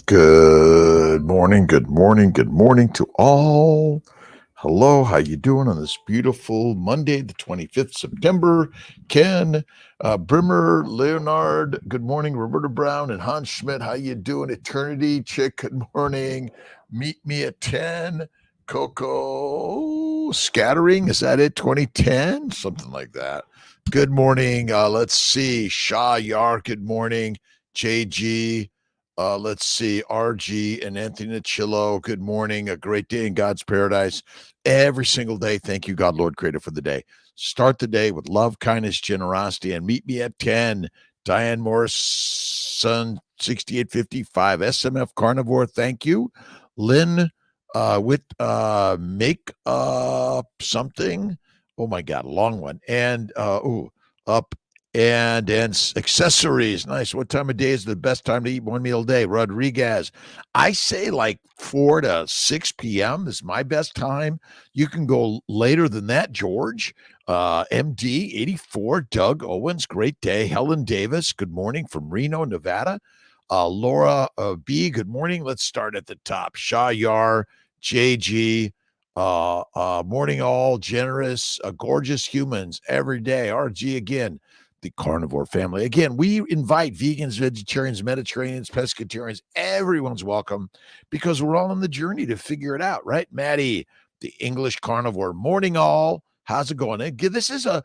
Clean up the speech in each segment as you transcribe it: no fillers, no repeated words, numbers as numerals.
Good morning, good morning, good morning to all. Hello, how you doing on this beautiful Monday, the 25th September? Ken, Brimmer, Leonard, good morning. Roberta Brown and Hans Schmidt, how you doing? Eternity, Chick, good morning. Meet me at 10. Coco, Scattering, is that it? 2010? Something like that. Good morning. Let's see. Shah Yar, good morning. JG, let's see, RG and Anthony Chillo, good morning. A great day in God's paradise. Every single day, thank you, God, Lord, Creator, for the day. Start the day with love, kindness, generosity, and meet me at 10. Diane Morrison, 6855. SMF Carnivore, thank you. Lynn with make something. Oh my God, a long one. And up and accessories. Nice. What time of day is the best time to eat one meal a day? Rodriguez. I say like 4 to 6 p.m. is my best time. You can go later than that, George. MD 84, Doug Owens, great day. Helen Davis, good morning from Reno, Nevada. Laura B, good morning. Let's start at the top. Shah Yar, JG, morning all, generous, gorgeous humans every day. RG again, the carnivore family. Again, we invite vegans, vegetarians, Mediterraneans, pescatarians. Everyone's welcome because we're all on the journey to figure it out, right? Maddie, the English carnivore. Morning all. How's it going? Again, this is a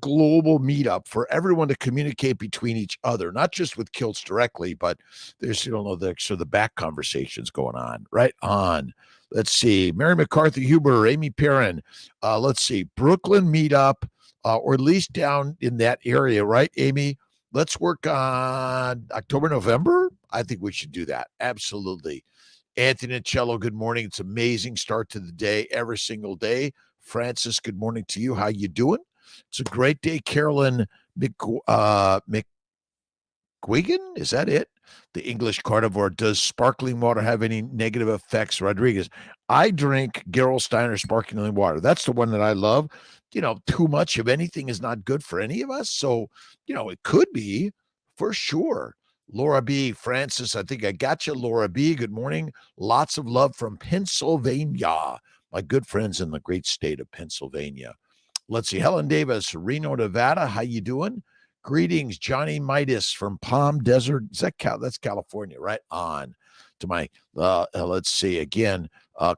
global meetup for everyone to communicate between each other, not just with Kiltz directly, but there's the back conversations going on. Right on. Let's see. Mary McCarthy Huber, Amy Perrin. Let's see. Brooklyn meetup. Or at least down in that area, right, Amy? Let's work on October, November. I think we should do that. Absolutely. Anthony Cello, good morning. It's amazing start to the day every single day. Francis, good morning to you. How you doing? It's a great day. Carolyn McGuigan, is that it? The English carnivore. Does sparkling water have any negative effects? Rodriguez. I drink Gerolsteiner sparkling water. That's the one that I love. Too much of anything is not good for any of us. So, it could be for sure. Laura B. Francis, I think I got you. Laura B. Good morning. Lots of love from Pennsylvania. My good friends in the great state of Pennsylvania. Let's see. Helen Davis, Reno, Nevada. How you doing? Greetings, Johnny Midas from Palm Desert. That's California, right on. To my, let's see again,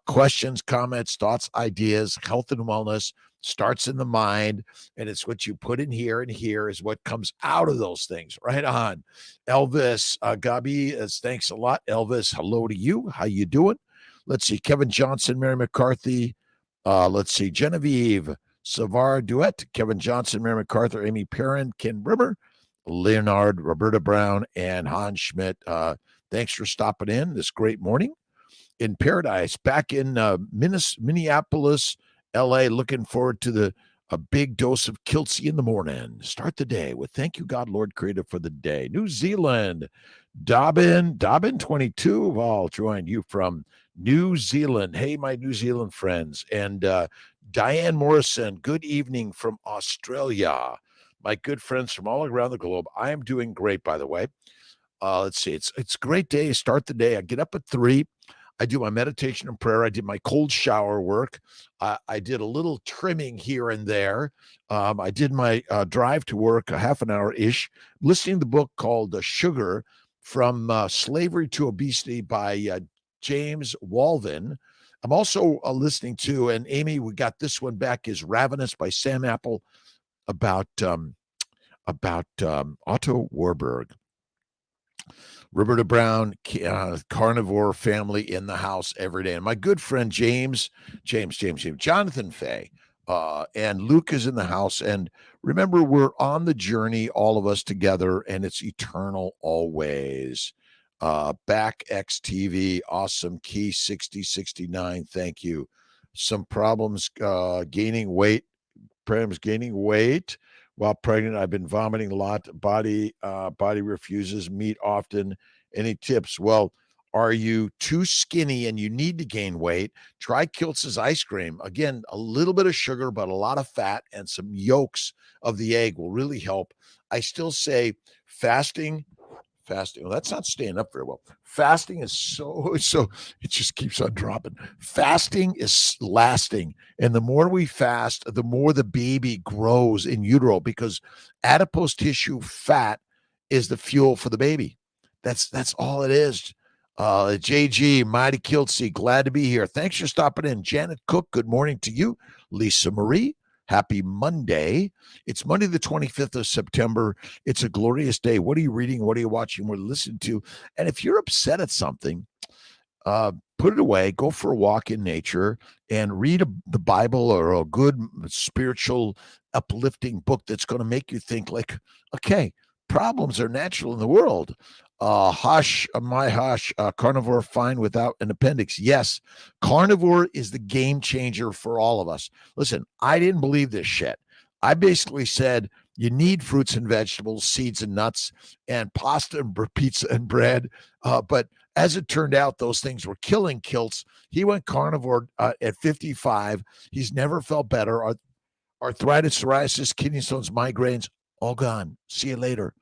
questions, comments, thoughts, ideas, health and wellness starts in the mind, and it's what you put in here, and here is what comes out of those things. Right on. Elvis, Gabi, thanks a lot. Elvis, hello to you. How you doing? Let's see. Kevin Johnson, Mary McCarthy. Let's see. Genevieve, Savard Duet, Kevin Johnson, Mary MacArthur, Amy Perrin, Ken Brimmer, Leonard, Roberta Brown, and Hans Schmidt. Thanks for stopping in this great morning in paradise. Back in Minneapolis, LA, looking forward to a big dose of Kiltzy in the morning. Start the day with thank you, God, Lord, Creator, for the day. New Zealand, Dobbin 22. I'll join you from New Zealand. Hey, my New Zealand friends. And Diane Morrison, good evening from Australia. My good friends from all around the globe. I am doing great, by the way. Let's see. It's a great day. Start the day. I get up at 3. I do my meditation and prayer. I did my cold shower work. I did a little trimming here and there. I did my drive to work, a half an hour-ish, listening to the book called Sugar, From Slavery to Obesity by James Walvin. I'm also listening to, and Amy, we got this one back, is Ravenous by Sam Apple about Otto Warburg. Roberta Brown, carnivore family in the house every day. And my good friend James, Jonathan Fay, and Luke is in the house. And remember, we're on the journey, all of us together, and it's eternal always. Back XTV, awesome. Key 6069, thank you. Some problems gaining weight. While pregnant. I've been vomiting a lot. Body refuses meat often. Any tips? Well, are you too skinny and you need to gain weight? Try Kiltz's ice cream. Again, a little bit of sugar, but a lot of fat and some yolks of the egg will really help. I still say fasting Fasting. Well, that's not staying up very well. Fasting is so it just keeps on dropping. Fasting is lasting. And the more we fast, the more the baby grows in utero because adipose tissue fat is the fuel for the baby. That's all it is. JG, Mighty Kiltz, glad to be here. Thanks for stopping in. Janet Cook, good morning to you. Lisa Marie, happy Monday. It's Monday, the 25th of September. It's a glorious day. What are you reading? What are you watching? What are you listening to? And if you're upset at something, put it away, go for a walk in nature, and read the Bible or a good spiritual, uplifting book that's going to make you think like, okay, problems are natural in the world. Carnivore fine without an appendix. Yes, carnivore is the game changer for all of us. Listen, I didn't believe this shit. I basically said you need fruits and vegetables, seeds and nuts, and pasta and pizza and bread. But as it turned out, those things were killing Kiltz. He went carnivore at 55. He's never felt better. Arthritis, psoriasis, kidney stones, migraines, all gone. See you later.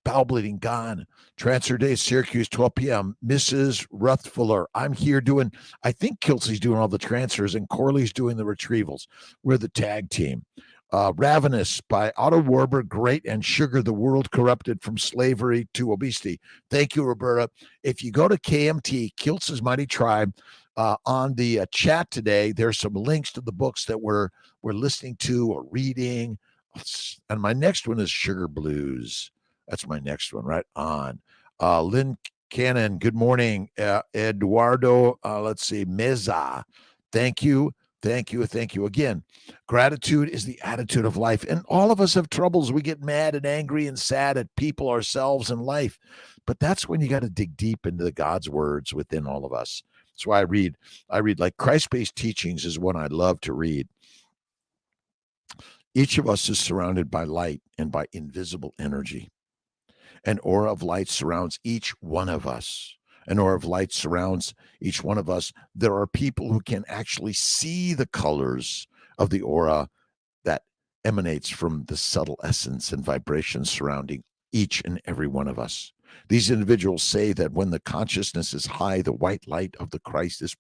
Bowel bleeding, gone. Transfer day, Syracuse, 12 p.m. Mrs. Ruthfuller, I'm here doing, I think Kiltzy's doing all the transfers and Corley's doing the retrievals. We're the tag team. Ravenous by Otto Warburg, Great and Sugar, the World Corrupted from Slavery to Obesity. Thank you, Roberta. If you go to KMT, Kiltz's Mighty Tribe, on the chat today, there's some links to the books that we're listening to or reading. And my next one is Sugar Blues. That's my next one, right on. Lynn Cannon, good morning. Eduardo, let's see, Meza, thank you. Thank you. Thank you. Again, gratitude is the attitude of life. And all of us have troubles. We get mad and angry and sad at people, ourselves, and life. But that's when you got to dig deep into the God's words within all of us. That's why I read like Christ-based teachings is one I love to read. Each of us is surrounded by light and by invisible energy. An aura of light surrounds each one of us. An aura of light surrounds each one of us. There are people who can actually see the colors of the aura that emanates from the subtle essence and vibrations surrounding each and every one of us. These individuals say that when the consciousness is high, the white light of the Christ is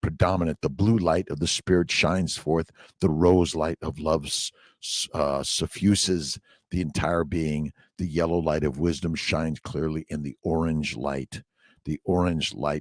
predominant. The blue light of the Spirit shines forth. The rose light of love suffuses the entire being. The yellow light of wisdom shines clearly, and the orange light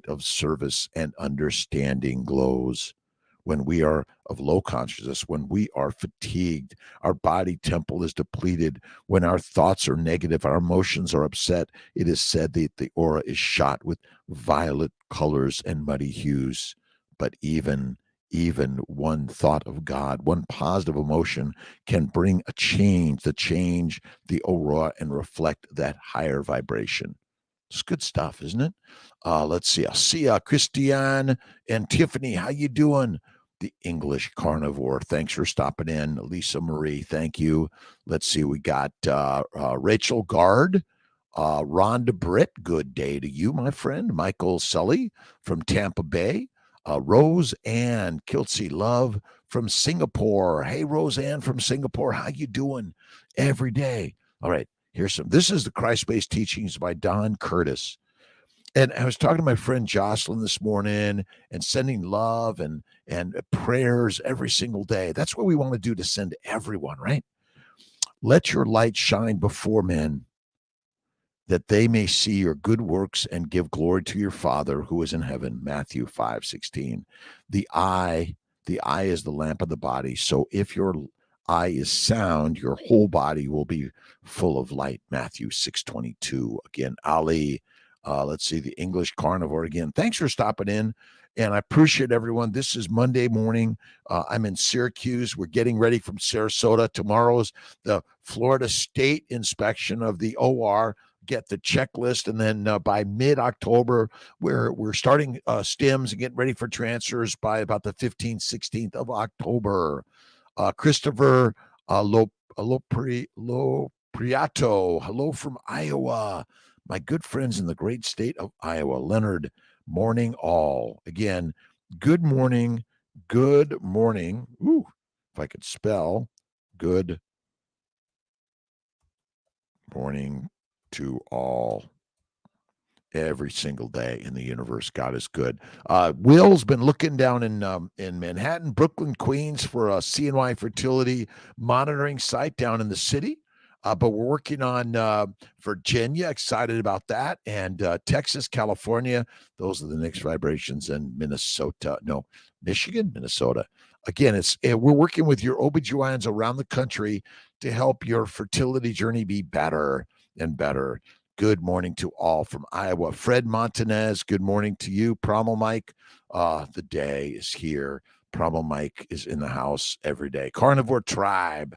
of service and understanding glows. When we are of low consciousness, when we are fatigued, our body temple is depleted, when our thoughts are negative, our emotions are upset, it is said that the aura is shot with violet colors and muddy hues. But even one thought of God, one positive emotion can bring a change, the aura, and reflect that higher vibration. It's good stuff, isn't it? Let's see. I'll see Christiane and Tiffany. How you doing? The English Carnivore. Thanks for stopping in. Lisa Marie, thank you. Let's see. We got Rachel Gard, Rhonda Britt. Good day to you, my friend. Michael Sully from Tampa Bay. Rose Ann Kiltzy Love from Singapore. Hey, Rose Ann from Singapore. How you doing? Every day. All right. This is the Christ-based teachings by Don Curtis. And I was talking to my friend Jocelyn this morning and sending love and prayers every single day. That's what we want to do to send to everyone, right? Let your light shine before men, that they may see your good works and give glory to your Father who is in heaven. Matthew 5:16. The eye is the lamp of the body. So if your eye is sound, your whole body will be full of light. Matthew 6:22. Again, Ali, let's see, the English Carnivore again. Thanks for stopping in, and I appreciate everyone. This is Monday morning. I'm in Syracuse. We're getting ready from Sarasota. Tomorrow's the Florida State inspection of the OR. Get the checklist, and then by mid-October, we're starting stims and getting ready for transfers by about the 15th, 16th of October. Christopher Lopriato, hello from Iowa. My good friends in the great state of Iowa. Leonard, morning all. Again, good morning. Ooh, if I could spell, good morning to all. every single day in the universe. God is good. Will's been looking down in Manhattan, Brooklyn, Queens for a CNY fertility monitoring site down in the city. But we're working on Virginia, excited about that, and Texas, California. Those are the next vibrations, and Minnesota. No, Michigan, Minnesota. Again, we're working with your OBGYNs around the country to help your fertility journey be better and better. Good morning to all from Iowa. Fred Montanez, good morning to you. Promo Mike, the day is here. Promo Mike is in the house every day. Carnivore Tribe.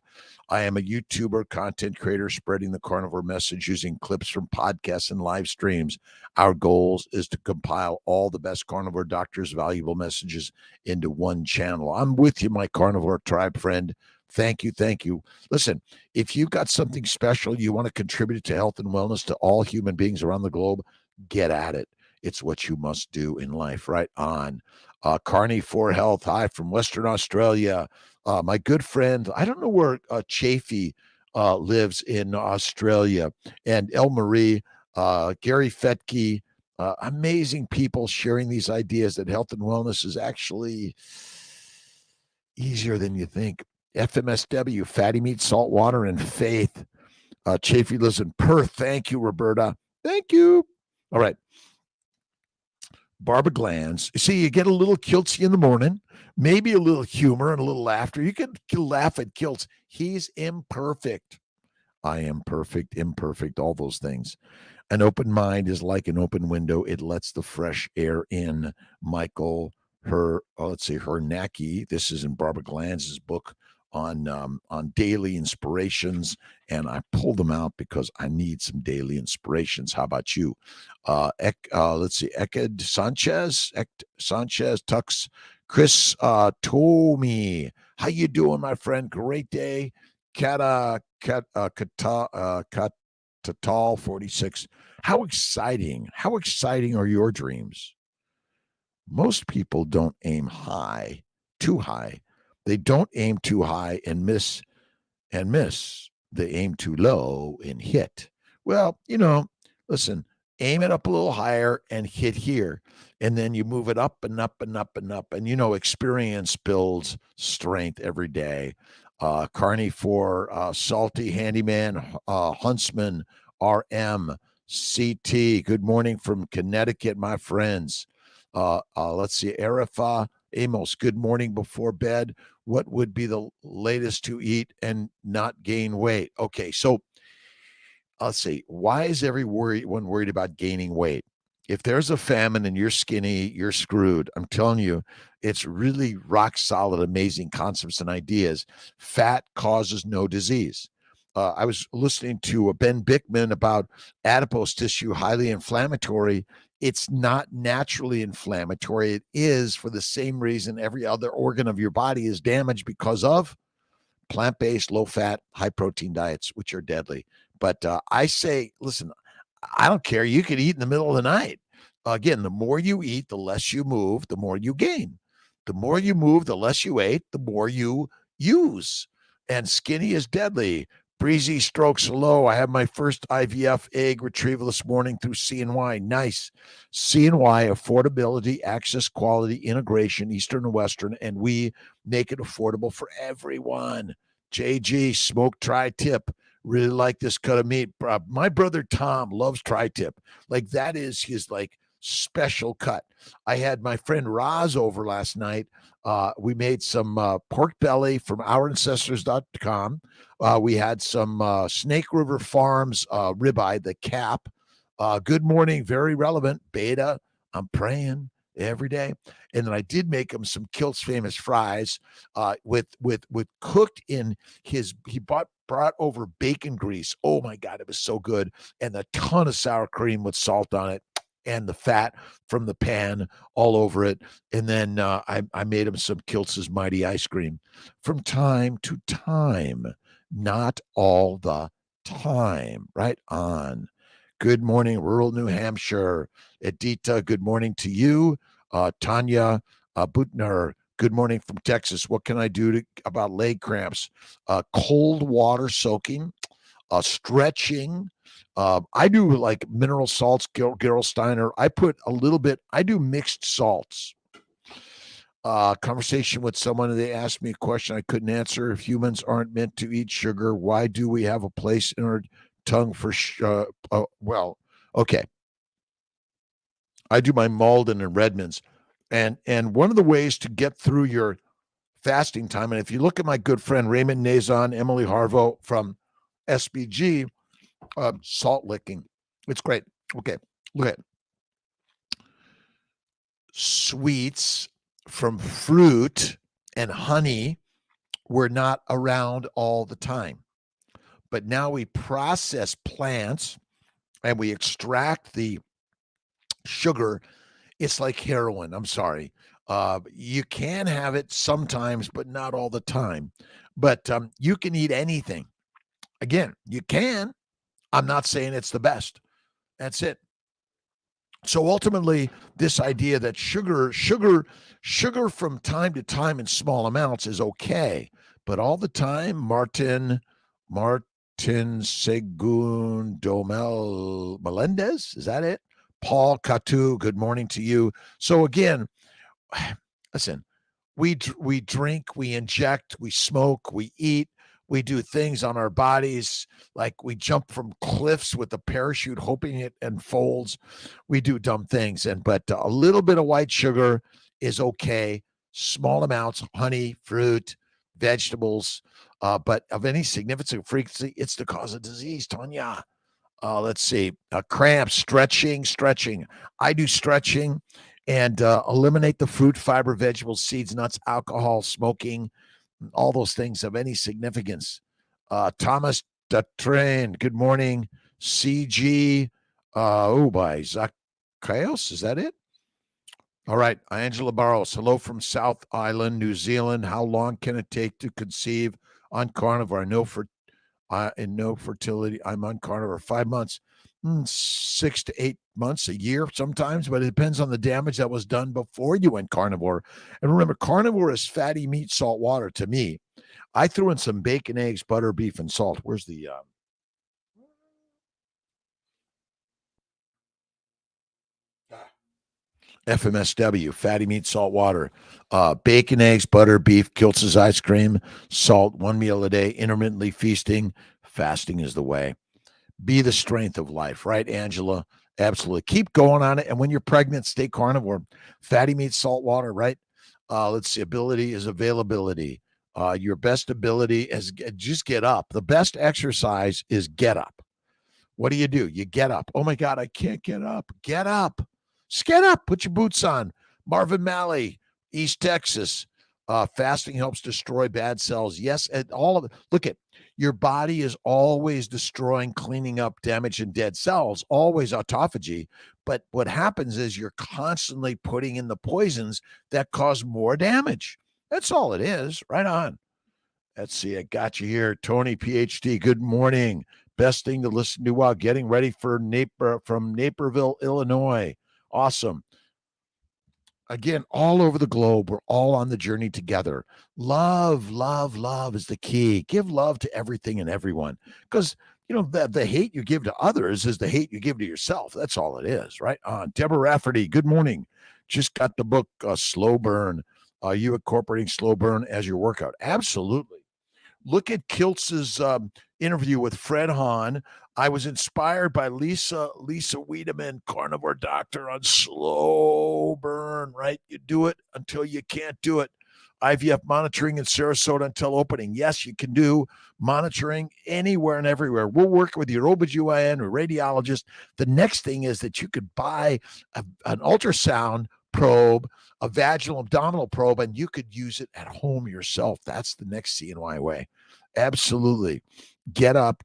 I am a YouTuber, content creator, spreading the carnivore message using clips from podcasts and live streams. Our goal is to compile all the best carnivore doctors' valuable messages into one channel. I'm with you, my Carnivore Tribe friend. Thank you. Thank you. Listen, if you've got something special you want to contribute to health and wellness to all human beings around the globe, get at it. It's what you must do in life. Right on. Carnivore Health. Hi from Western Australia. My good friend, I don't know where Chafee lives in Australia, and El Marie, Gary Fetke, amazing people sharing these ideas that health and wellness is actually easier than you think. FMSW, fatty meat, salt water, and faith. Chafee lives in Perth. Thank you, Roberta. Thank you. All right. Barbara Glands. See, you get a little Kiltzy in the morning, maybe a little humor and a little laughter. You can laugh at Kiltz. He's imperfect. I am perfect, imperfect, all those things. An open mind is like an open window. It lets the fresh air in. Michael, Hernacki. This is in Barbara Glands' book on daily inspirations, and I pulled them out because I need some daily inspirations. How about you? Eked Sanchez, Tux, Chris Tomi. How you doing, my friend? Great day. Tatal 46. How exciting are your dreams? Most people don't aim high, too high. They don't aim too high and miss. They aim too low and hit. Well, listen, aim it up a little higher and hit here. And then you move it up and up and up and up. And, experience builds strength every day. Carnivore, Salty Handyman, Huntsman, RM, CT. Good morning from Connecticut, my friends. Let's see, Arifa, Amos, good morning before bed. What would be the latest to eat and not gain weight? Okay, so let's see. Why is everyone worried about gaining weight? If there's a famine and you're skinny, you're screwed. I'm telling you, it's really rock solid, amazing concepts and ideas. Fat causes no disease. I was listening to Ben Bickman about adipose tissue, highly inflammatory. It's not naturally inflammatory. It is for the same reason every other organ of your body is damaged because of plant-based, low-fat, high-protein diets, which are deadly. But I say, listen, I don't care. You could eat in the middle of the night. Again, the more you eat, the less you move, the more you gain. The more you move, the less you ate, the more you use. And skinny is deadly. Breezy strokes low. I have my first IVF egg retrieval this morning through CNY. Nice. CNY, affordability, access, quality, integration, Eastern and Western, and we make it affordable for everyone. JG, smoke tri-tip. Really like this cut of meat. My brother Tom loves tri-tip. Like that is his special cut. I had my friend Roz over last night. We made some pork belly from ourancestors.com. We had some Snake River Farms ribeye, the cap. Good morning, very relevant. Beta, I'm praying every day. And then I did make him some Kiltz famous fries with cooked in he brought over bacon grease. Oh my God, it was so good. And a ton of sour cream with salt on it and the fat from the pan all over it. And then I made him some Kiltz's Mighty Ice Cream from time to time, not all the time. Right on. Good morning, rural New Hampshire. Edita, good morning to you. Tanya Butner, good morning from Texas. What can I do about leg cramps? Cold water soaking, stretching. I do like mineral salts, Gerolsteiner. I put a little bit, I do mixed salts. Conversation with someone, and they asked me a question I couldn't answer. If humans aren't meant to eat sugar, why do we have a place in our tongue for well, okay. I do my Malden and Redmond's. And one of the ways to get through your fasting time, and if you look at my good friend Raymond Nazon, Emily Harvo from SBG, salt licking, it's great. Okay, look at sweets from fruit and honey were not around all the time. But now we process plants and we extract the sugar. It's like heroin. I'm sorry. You can have it sometimes, but not all the time. But you can eat anything. Again, you can. I'm not saying it's the best. That's it. So ultimately, this idea that sugar from time to time in small amounts is okay, but all the time, Martin Segundo Melendez, is that it? Paul Catu, good morning to you. So again, listen, we drink, we inject, we smoke, we eat, we do things on our bodies, like we jump from cliffs with a parachute, hoping it unfolds. We do dumb things, but a little bit of white sugar is okay. Small amounts, honey, fruit, vegetables, but of any significant frequency, it's the cause of disease, Tanya. Let's see, cramps, stretching. I do stretching and eliminate the fruit, fiber, vegetables, seeds, nuts, alcohol, smoking, all those things of any significance. Thomas Train, good morning. CG, by Zacchaeus, is that it? All right, Angela Barros, hello from South Island, New Zealand. How long can it take to conceive on carnivore? I know fertility. I'm on carnivore 5 months, 6 to 8 months, a year sometimes, but it depends on the damage that was done before you went carnivore. And remember, carnivore is fatty meat, salt, water to me. I threw in some bacon, eggs, butter, beef, and salt. Where's the FMSW, fatty meat, salt, water, bacon, eggs, butter, beef, Kiltz's ice cream, salt, 1 meal a day, intermittently feasting. Fasting is the way. Be the strength of life, right, Angela? Absolutely. Keep going on it. And when you're pregnant, stay carnivore. Fatty meat, salt, water, right? Let's see. Ability is availability. Your best ability is just get up. The best exercise is get up. What do? You get up. Oh my God, I can't get up. Get up. Just get up. Put your boots on. Marvin Malley, East Texas. Fasting helps destroy bad cells. Yes, and all of it. Look at your body is always destroying, cleaning up damaged and dead cells, always autophagy. But what happens is you're constantly putting in the poisons that cause more damage. That's all it is. Right on. Let's see. I got you here. Tony, PhD. Good morning. Best thing to listen to while getting ready for from Naperville, Illinois. Awesome. Again, all over the globe, we're all on the journey together. Love is the key. Give love to everything and everyone, because the hate you give to others is the hate you give to yourself. That's all it is, right? Deborah Rafferty, good morning. Just got the book Slow Burn. Are you incorporating slow burn as your workout? Absolutely. Look at Kiltz's interview with Fred Hahn. I was inspired by Lisa Wiedemann, carnivore doctor, on slow burn, right? You do it until you can't do it. IVF monitoring in Sarasota until opening. Yes, you can do monitoring anywhere and everywhere. We'll work with your OBGYN or radiologist. The next thing is that you could buy an ultrasound probe, a vaginal abdominal probe, and you could use it at home yourself. That's the next CNY way. Absolutely. Get up.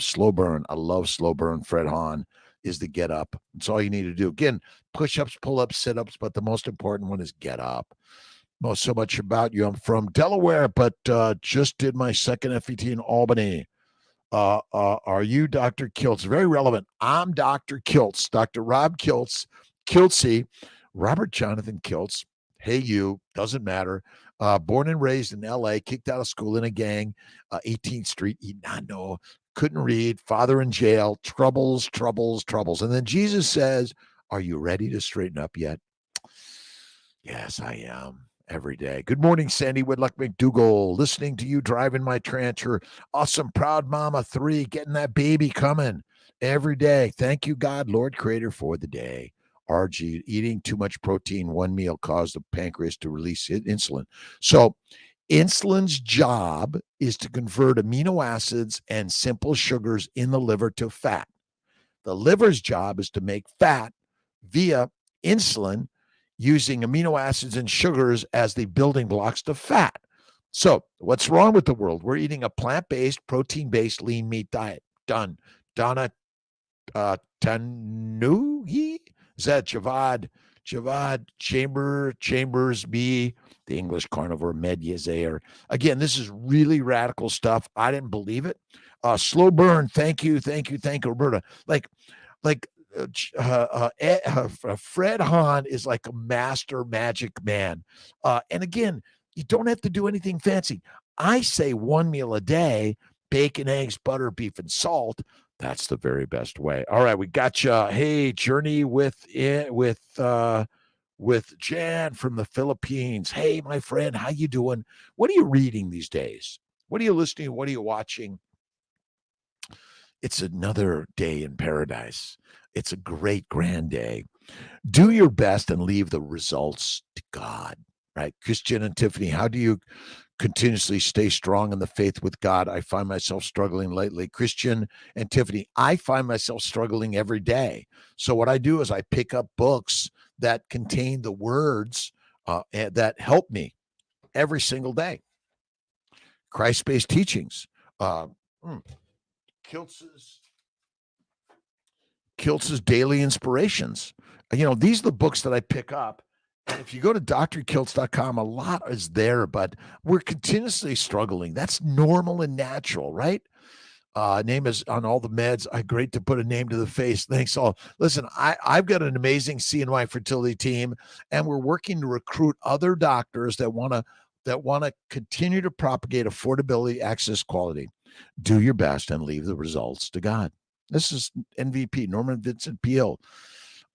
Slow burn. I love slow burn. Fred Hahn is the get up. That's all you need to do. Again, push-ups, pull-ups, sit-ups, but the most important one is get up. Know so much about you. I'm from Delaware, but just did my second FET in Albany. Are you Dr. Kiltz? Very relevant. I'm Dr. Kiltz, Dr. Rob Kiltz, Kiltzy, Robert Jonathan Kiltz. Hey, you, doesn't matter. Born and raised in LA, kicked out of school in a gang, 18th Street, Inano, couldn't read, father in jail, troubles, troubles, troubles. And then Jesus says, are you ready to straighten up yet? Yes, I am. Every day. Good morning, Sandy Whitlock McDougall. Listening to you driving my Trancher. Awesome, proud mama 3, getting that baby coming every day. Thank you, God, Lord Creator, for the day. RG, eating too much protein, one meal caused the pancreas to release insulin. So, insulin's job is to convert amino acids and simple sugars in the liver to fat. The liver's job is to make fat via insulin using amino acids and sugars as the building blocks to fat. So, what's wrong with the world? We're eating a plant based, protein based, lean meat diet. Done. Donna Tanuhi? Is that Javad Chambers B, the English carnivore med Yezayer. Again, this is really radical stuff. I didn't believe it. Slow burn. Thank you, Roberta. Like Fred Hahn is like a master magic man. And again, you don't have to do anything fancy. I say one meal a day, bacon, eggs, butter, beef, and salt. That's the very best way. All right, we got you. Hey, journey with Jan from the Philippines. Hey, my friend, how you doing? What are you reading these days? What are you listening to? What are you watching? It's another day in paradise. It's a great, grand day. Do your best and leave the results to God, right? Christian and Tiffany, how do you continuously stay strong in the faith with God? I find myself struggling lately. Christian and Tiffany, I find myself struggling every day. So what I do is I pick up books that contain the words that help me every single day. Christ-based teachings. Kiltz's Daily Inspirations. These are the books that I pick up. And if you go to drkiltz.com, a lot is there, but we're continuously struggling. That's normal and natural, right? Name is on all the meds. Great to put a name to the face. Thanks all. Listen, I've got an amazing CNY fertility team, and we're working to recruit other doctors that want to continue to propagate affordability, access, quality. Do your best and leave the results to God. This is NVP, Norman Vincent Peale.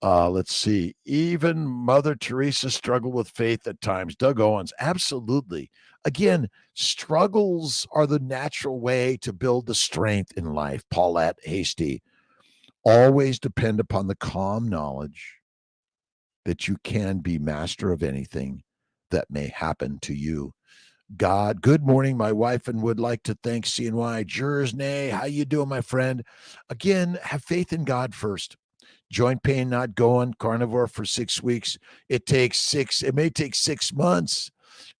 Let's see. Even Mother Teresa struggled with faith at times. Doug Owens, absolutely. Again, struggles are the natural way to build the strength in life. Paulette Hasty, always depend upon the calm knowledge that you can be master of anything that may happen to you. God, good morning. My wife and would like to thank CNY. Jersney, how you doing, my friend? Again, have faith in God first. Joint pain not going, carnivore for 6 weeks. It may take 6 months.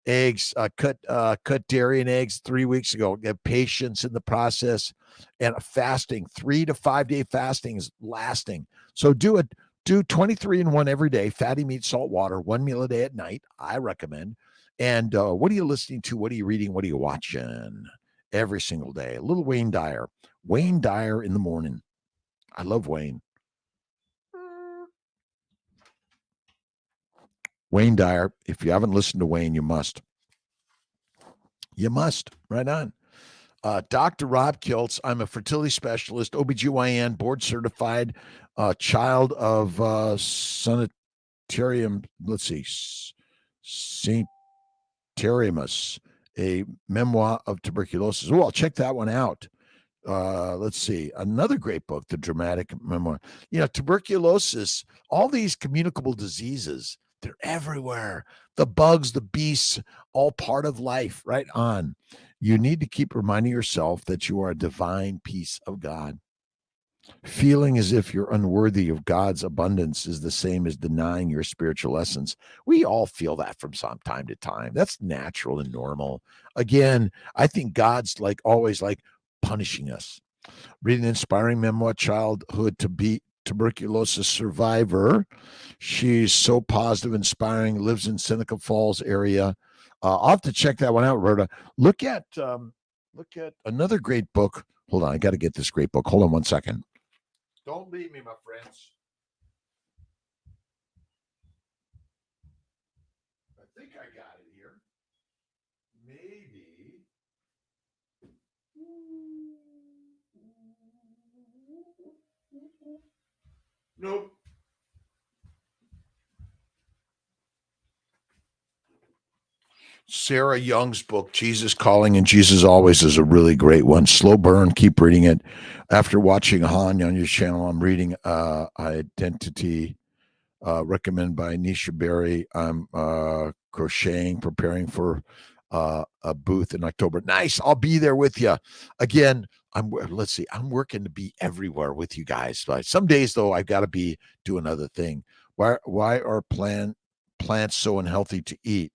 Eggs, cut dairy and eggs 3 weeks ago. Get patience in the process, and fasting, 3 to 5 day fasting is lasting. So do 23 and 1 every day, fatty meat, salt water, 1 meal a day at night. I recommend. And what are you listening to? What are you reading? What are you watching? Every single day. A little Wayne Dyer in the morning. I love Wayne. Wayne Dyer. If you haven't listened to Wayne, you must. You must. Right on. Dr. Rob Kiltz. I'm a fertility specialist, OBGYN, board certified, child of sanitarium. Let's see. St. Terimus, a memoir of tuberculosis. Oh, I'll check that one out. Let's see. Another great book, The Dramatic Memoir. Tuberculosis, all these communicable diseases, they're everywhere. The bugs, the beasts, all part of life, right on. You need to keep reminding yourself that you are a divine piece of God. Feeling as if you're unworthy of God's abundance is the same as denying your spiritual essence. We all feel that from time to time. That's natural and normal. Again, I think God's always punishing us. Read an inspiring memoir, childhood to be tuberculosis survivor. She's so positive, inspiring, lives in Seneca Falls area. I'll have to check that one out, Roberta. Look at another great book. Hold on, I got to get this great book. Hold on one second. Don't leave me, my friends. think I got it here. Maybe. Nope. Sarah Young's book, Jesus Calling and Jesus Always, is a really great one. Slow burn, keep reading it. After watching Han on your channel, I'm reading Identity, recommended by Nisha Berry. I'm crocheting, preparing for a booth in October. Nice. I'll be there with you. Again, I'm working to be everywhere with you guys. Some days, though, I've got to be doing other thing. Why are plants so unhealthy to eat?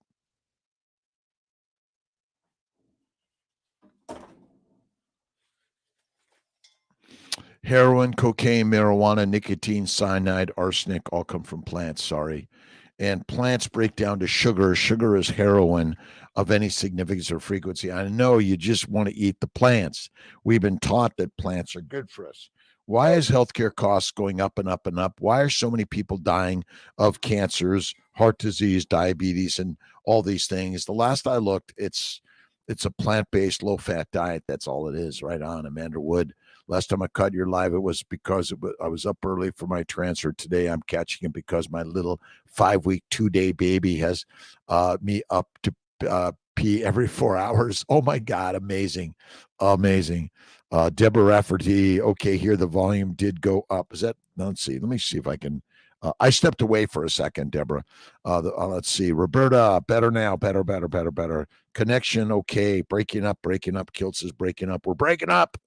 Heroin, cocaine, marijuana, nicotine, cyanide, arsenic all come from plants. Sorry. And plants break down to sugar. Sugar is heroin of any significance or frequency. I know you just want to eat the plants. We've been taught that plants are good for us. Why is healthcare costs going up and up and up? Why are so many people dying of cancers, heart disease, diabetes, and all these things? The last I looked, it's a plant-based, low-fat diet. That's all it is. Right on, Amanda Wood. Last time I caught your live, it was because I was up early for my transfer. Today I'm catching it because my little 5-week, 2-day baby has me up to pee every 4 hours. Oh my God, amazing. Amazing. Deborah Rafferty, okay, here the volume did go up. Is that, let's see, let me see if I can. I stepped away for a second, Deborah. Let's see. Roberta, better now, better. Connection, okay. Breaking up. Kiltz is breaking up. We're breaking up.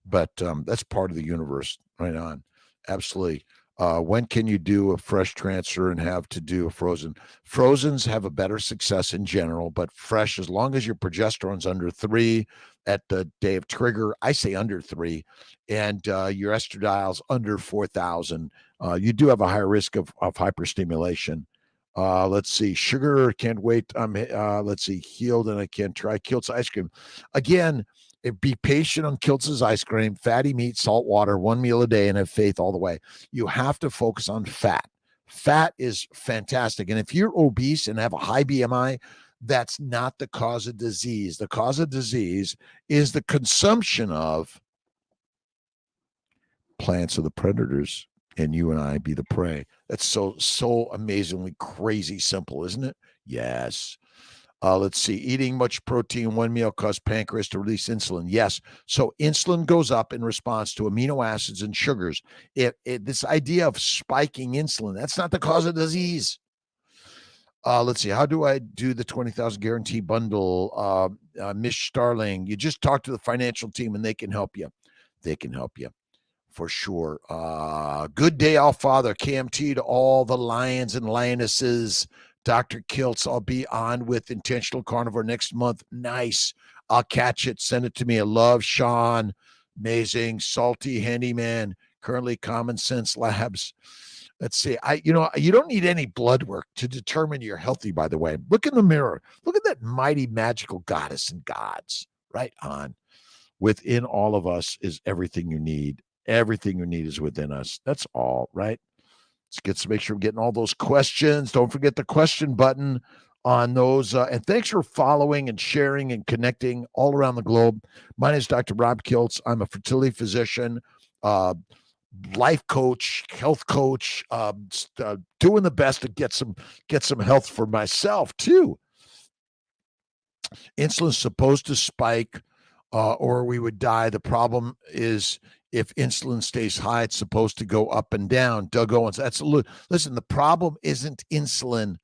But that's part of the universe. Right on. Absolutely. When can you do a fresh transfer and have to do a frozen? Frozens have a better success in general, but fresh, as long as your progesterone's under 3 at the day of trigger, I say under 3, and your estradiol's under 4,000, you do have a higher risk of hyperstimulation. Let's see. Sugar, can't wait. Let's see. Healed and I can't try Kiltz ice cream. Again, be patient on Kiltz's ice cream, fatty meat, salt water, 1 meal a day, and have faith all the way. You have to focus on fat. Fat is fantastic. And if you're obese and have a high BMI, that's not the cause of disease. The cause of disease is the consumption of plants are the predators, and you and I be the prey. That's so amazingly crazy simple, isn't it? Yes. Let's see. Eating much protein, 1 meal causes pancreas to release insulin. Yes. So insulin goes up in response to amino acids and sugars. This idea of spiking insulin, that's not the cause of disease. Let's see. How do I do the 20,000 guarantee bundle? Miss Starling, you just talk to the financial team and they can help you. They can help you. For sure. Good day, all father. KMT to all the lions and lionesses. Dr. Kiltz, I'll be on with Intentional Carnivore next month. Nice. I'll catch it. Send it to me. I love Sean. Amazing. Salty Handyman. Currently Common Sense Labs. Let's see. You don't need any blood work to determine you're healthy, by the way. Look in the mirror. Look at that mighty magical goddess and gods. Right on. Within all of us is everything you need. Everything you need is within us. That's all, right? Let's make sure we're getting all those questions. Don't forget the question button on those. And thanks for following and sharing and connecting all around the globe. My name is Dr. Rob Kiltz. I'm a fertility physician, life coach, health coach, doing the best to get some health for myself too. Insulin's supposed to spike or we would die. The problem is if insulin stays high, it's supposed to go up and down. Doug Owens, listen, the problem isn't insulin.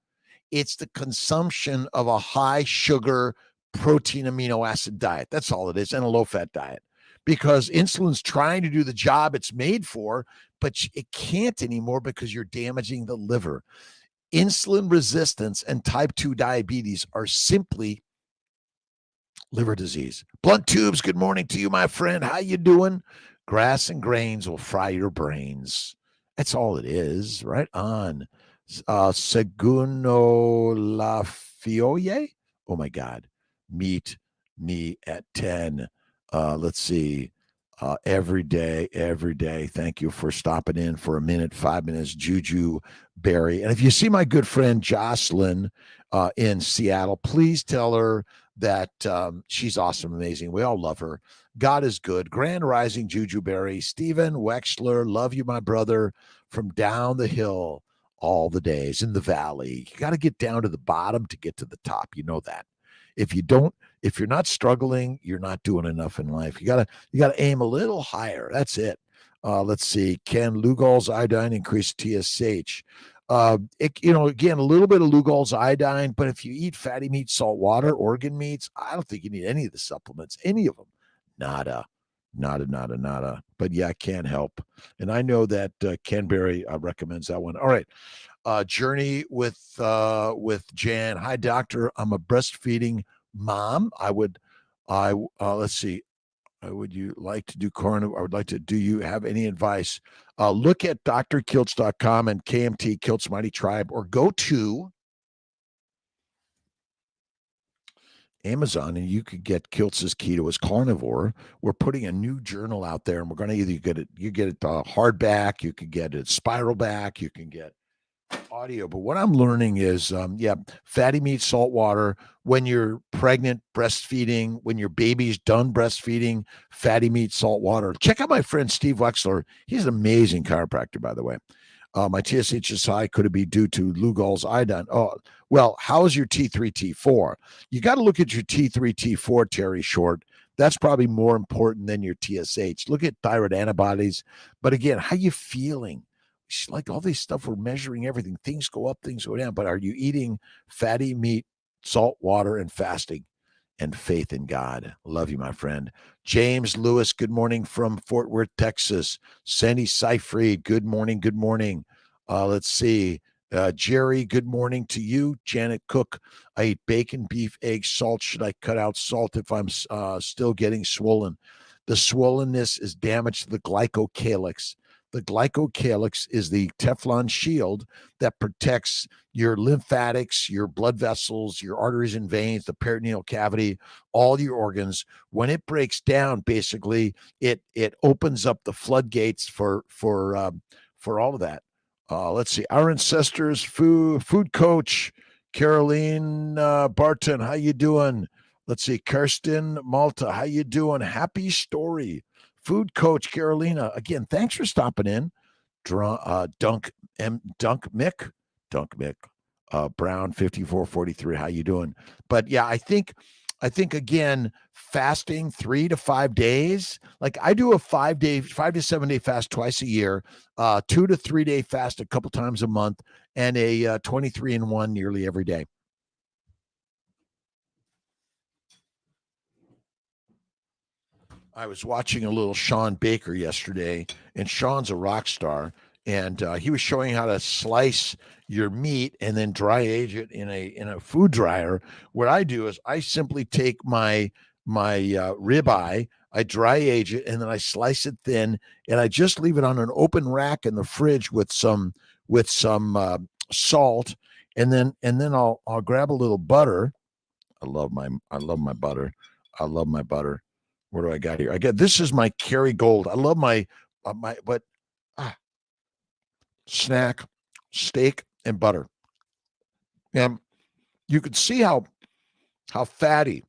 It's the consumption of a high sugar protein amino acid diet. That's all it is, and a low fat diet. Because insulin's trying to do the job it's made for, but it can't anymore because you're damaging the liver. Insulin resistance and type 2 diabetes are simply liver disease. Blunt Tubes, good morning to you, my friend. How you doing? Grass and grains will fry your brains. That's all it is. Right on. Seguno La Fioye. Oh, my God. Meet me at 10. Let's see. Every day. Thank you for stopping in for a minute, 5 minutes. Juju Berry. And if you see my good friend Jocelyn in Seattle, please tell her that she's awesome, amazing. We all love her. God is good. Grand Rising Juju Berry, Stephen Wexler, love you, my brother, from down the hill all the days in the valley. You got to get down to the bottom to get to the top. You know that. If you don't, if you're not struggling, you're not doing enough in life. You gotta aim a little higher. That's it. Let's see. Can Lugol's iodine increase TSH? Again, a little bit of Lugol's iodine, but if you eat fatty meat, salt water, organ meats, I don't think you need any of the supplements, any of them. Nada. But yeah, can't help. And I know that Ken Berry recommends that one. All right. Journey with Jan. Hi, doctor. I'm a breastfeeding mom. Let's see. Would you like to do carnivore? I would like to. Do you have any advice? Look at drkiltz.com and KMT Kiltz Mighty Tribe, or go to Amazon and you could get Kiltz's Keto as Carnivore. We're putting a new journal out there, and we're going to either get it hardback, you could get it spiral back, you can get audio. But what I'm learning is, fatty meat, salt water. When you're pregnant, breastfeeding, when your baby's done breastfeeding, fatty meat, salt water. Check out my friend Steve Wexler. He's an amazing chiropractor, by the way. My TSH is high. Could it be due to Lugol's iodine? Oh, well, how's your T3, T4? You got to look at your T3, T4, Terry Short. That's probably more important than your TSH. Look at thyroid antibodies. But again, how you feeling? Like all this stuff, we're measuring everything. Things go up, things go down. But are you eating fatty meat, salt water, and fasting and faith in God? Love you, my friend. James Lewis, good morning from Fort Worth, Texas. Sandy Seyfried, good morning. Good morning. Let's see. Jerry, good morning to you. Janet Cook, I eat bacon, beef, eggs, salt. Should I cut out salt if I'm still getting swollen? The swollenness is damage to the glycocalyx. The glycocalyx is the Teflon shield that protects your lymphatics, your blood vessels, your arteries and veins, the peritoneal cavity, all your organs. When it breaks down, basically, it opens up the floodgates for all of that. Let's see. Our ancestors, food coach, Caroline Barton, how you doing? Let's see. Kirsten Malta, how you doing? Happy story. Food coach Carolina, again, thanks for stopping in. Dunk Mick, Brown 5443. How you doing? But yeah, I think again, fasting 3 to 5 days. Like I do a 5 to 7 day fast twice a year, 2 to 3 day fast a couple times a month, and a 23-in-1 nearly every day. I was watching a little Sean Baker yesterday, and Sean's a rock star, and he was showing how to slice your meat and then dry age it in a food dryer. What I do is I simply take my ribeye, I dry age it, and then I slice it thin, and I just leave it on an open rack in the fridge with some salt, and then I'll grab a little butter. I love my butter. I love my butter. What do I got here? This is my Kerrygold. I love my snack, steak, and butter. And you can see how fatty.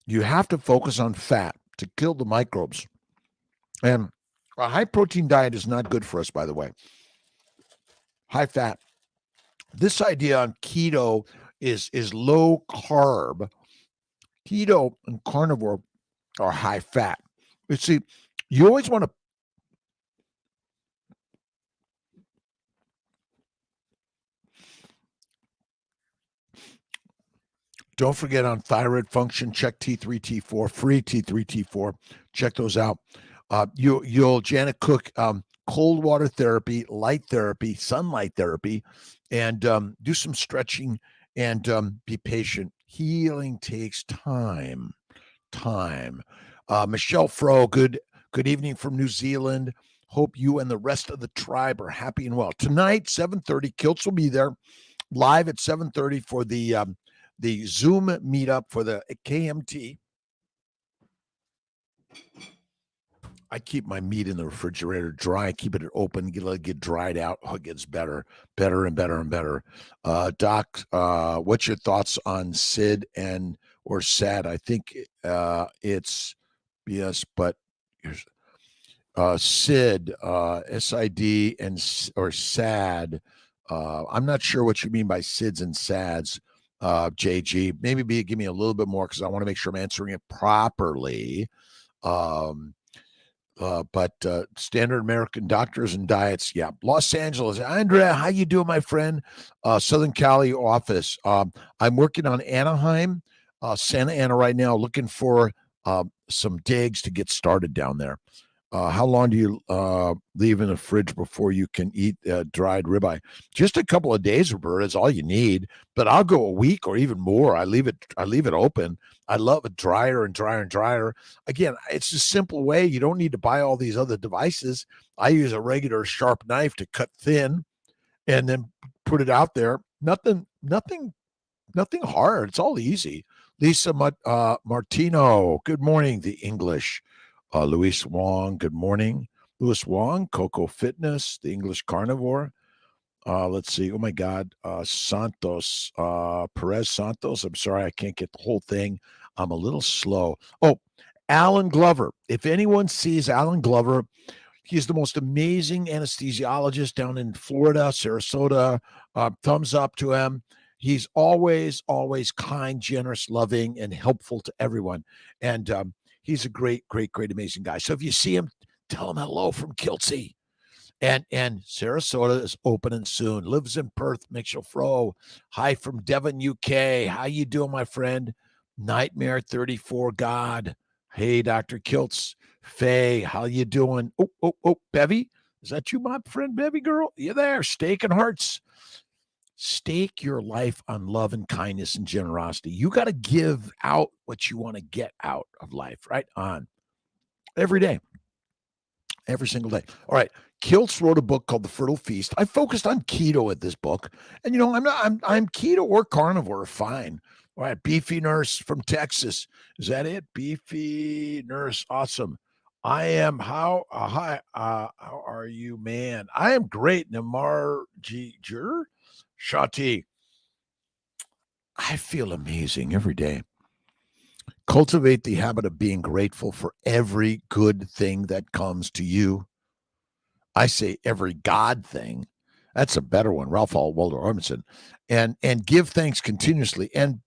You have to focus on fat to kill the microbes. And a high protein diet is not good for us, by the way. High fat. This idea on keto is low carb. Keto and carnivore are high fat. You see, you always want to don't forget on thyroid function, check T3, T4, free T3, T4. Check those out. You'll Janet Cook, cold water therapy, light therapy, sunlight therapy, and do some stretching and be patient. Healing takes time. Michelle Fro, good evening from New Zealand. Hope you and the rest of the tribe are happy and well. Tonight, 7:30, Kiltz will be there live at 7:30 for the Zoom meetup for the KMT. I keep my meat in the refrigerator dry, keep it open, let it get dried out. Oh, it gets better, better and better and better. Doc, what's your thoughts on SID and or SAD? I think it's yes, but here's SID, SID, and or SAD. I'm not sure what you mean by SIDS and SADs, JG. Maybe give me a little bit more because I want to make sure I'm answering it properly. But standard American doctors and diets, yeah. Los Angeles, Andrea, how you doing, my friend? Southern Cali office. I'm working on Anaheim, Santa Ana right now, looking for some digs to get started down there. How long do you leave in the fridge before you can eat dried ribeye? Just a couple of days, Roberta, is all you need. But I'll go a week or even more. I leave it open. I love it drier and drier and drier. Again, it's a simple way. You don't need to buy all these other devices. I use a regular sharp knife to cut thin and then put it out there. Nothing hard. It's all easy. Lisa Martino, good morning. The English. Luis Wong, good morning. Luis Wong, Coco Fitness, the English Carnivore. Let's see. Oh, my God. Santos, Perez Santos. I'm sorry, I can't get the whole thing. I'm a little slow. Oh, Alan Glover. If anyone sees Alan Glover, he's the most amazing anesthesiologist down in Florida, Sarasota. Thumbs up to him. He's always kind, generous, loving, and helpful to everyone. And he's a great, amazing guy. So if you see him, tell him hello from Kiltz. And Sarasota is opening soon. Lives in Perth, Mitchell Fro. Hi from Devon, UK. How you doing, my friend? Nightmare 34 God. Hey, Dr. Kiltz. Faye, how you doing? Oh, Bevy. Is that you, my friend Bevy girl? You there? Steak and hearts. Stake your life on love and kindness and generosity. You got to give out what you want to get out of life, right? On every day, every single day. All right. Kiltz wrote a book called The Fertile Feast. I focused on keto at this book. And I'm keto or carnivore, fine. All right. Beefy Nurse from Texas. Is that it? Beefy Nurse. Awesome. I am how are you, man? I am great. Namar Jer. Shati, I feel amazing every day. Cultivate the habit of being grateful for every good thing that comes to you. I say every God thing. That's a better one. Ralph Waldo Emerson. And give thanks continuously. And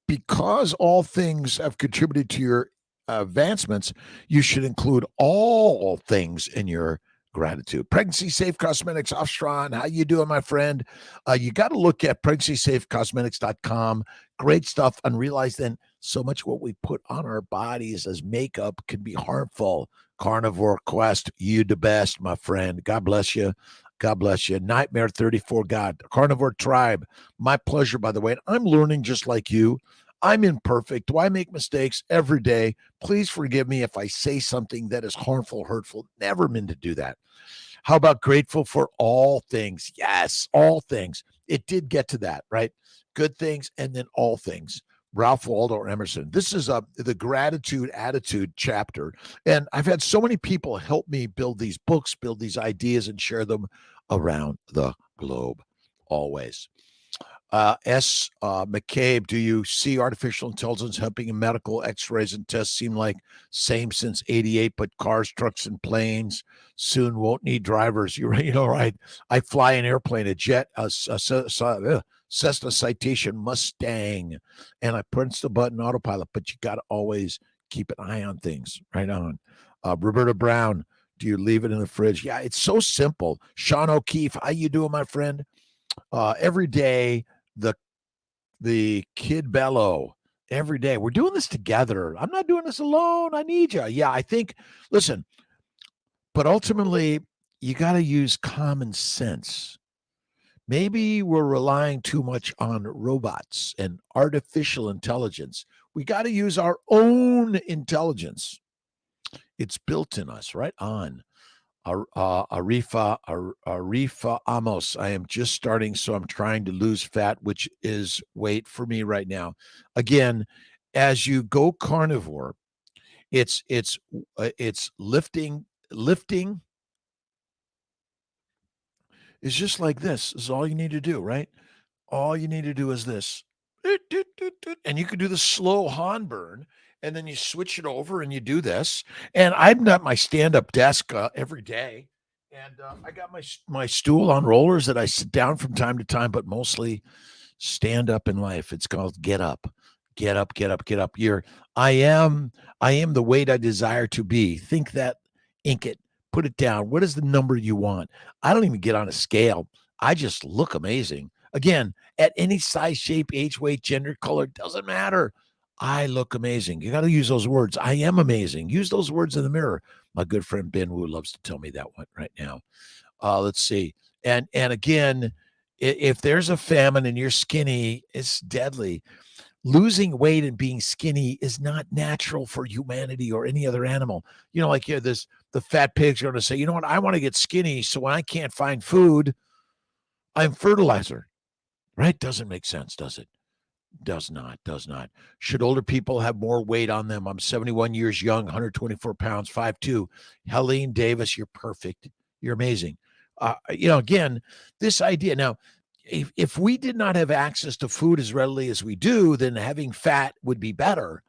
because all things have contributed to your advancements, you should include all things in your gratitude. Pregnancy Safe Cosmetics, Afstron, how you doing, my friend? You got to look at pregnancySafeCosmetics.com. Great stuff. And realize then so much what we put on our bodies as makeup can be harmful. Carnivore Quest, you the best, my friend. God bless you. God bless you. Nightmare 34 God. Carnivore Tribe. My pleasure, by the way. And I'm learning just like you. I'm imperfect. Do I make mistakes every day? Please forgive me if I say something that is harmful, hurtful. Never meant to do that. How about grateful for all things? Yes, all things. It did get to that, right? Good things and then all things. Ralph Waldo Emerson. This is the gratitude attitude chapter. And I've had so many people help me build these books, build these ideas, and share them around the globe always. McCabe, do you see artificial intelligence helping in medical x-rays and tests? Seem like same since 88, but cars, trucks, and planes soon won't need drivers. You're right. I fly an airplane, a jet, a Cessna Citation Mustang, and I press the button autopilot, but you got to always keep an eye on things. Right on. Roberta Brown, do you leave it in the fridge? Yeah, it's so simple. Sean O'Keefe, how you doing, my friend? Every day, the Kid Bellow, every day. We're doing this together. I'm not doing this alone. I need you. Yeah, I think, listen, but ultimately, you got to use common sense. Maybe we're relying too much on robots and artificial intelligence. We got to use our own intelligence. It's built in us, right on. Arifa Amos. I am just starting, so I'm trying to lose fat, which is weight for me right now. Again, as you go carnivore, it's lifting lifting is just like this. This is all you need to do, right? All you need to do is this. And you can do the slow Han burn, and then you switch it over and you do this. And I'm at my stand-up desk every day, and I got my stool on rollers that I sit down from time to time, but mostly stand up in life. It's called get up, get up, get up, get up. I am the weight I desire to be. Think that, ink it, put it down. What is the number you want? I don't even get on a scale. I just look amazing. Again, at any size, shape, age, weight, gender, color, doesn't matter. I look amazing. You got to use those words. I am amazing. Use those words in the mirror. My good friend Ben Wu loves to tell me that one right now. Let's see. And again, if there's a famine and you're skinny, it's deadly. Losing weight and being skinny is not natural for humanity or any other animal. Like the fat pigs are going to say, you know what? I want to get skinny. So when I can't find food, I'm fertilizer, right? Doesn't make sense, does it? Does not. Should older people have more weight on them? I'm 71 years young, 124 pounds, 5'2". Helene Davis, you're perfect. You're amazing. Again, this idea. Now, if we did not have access to food as readily as we do, then having fat would be better.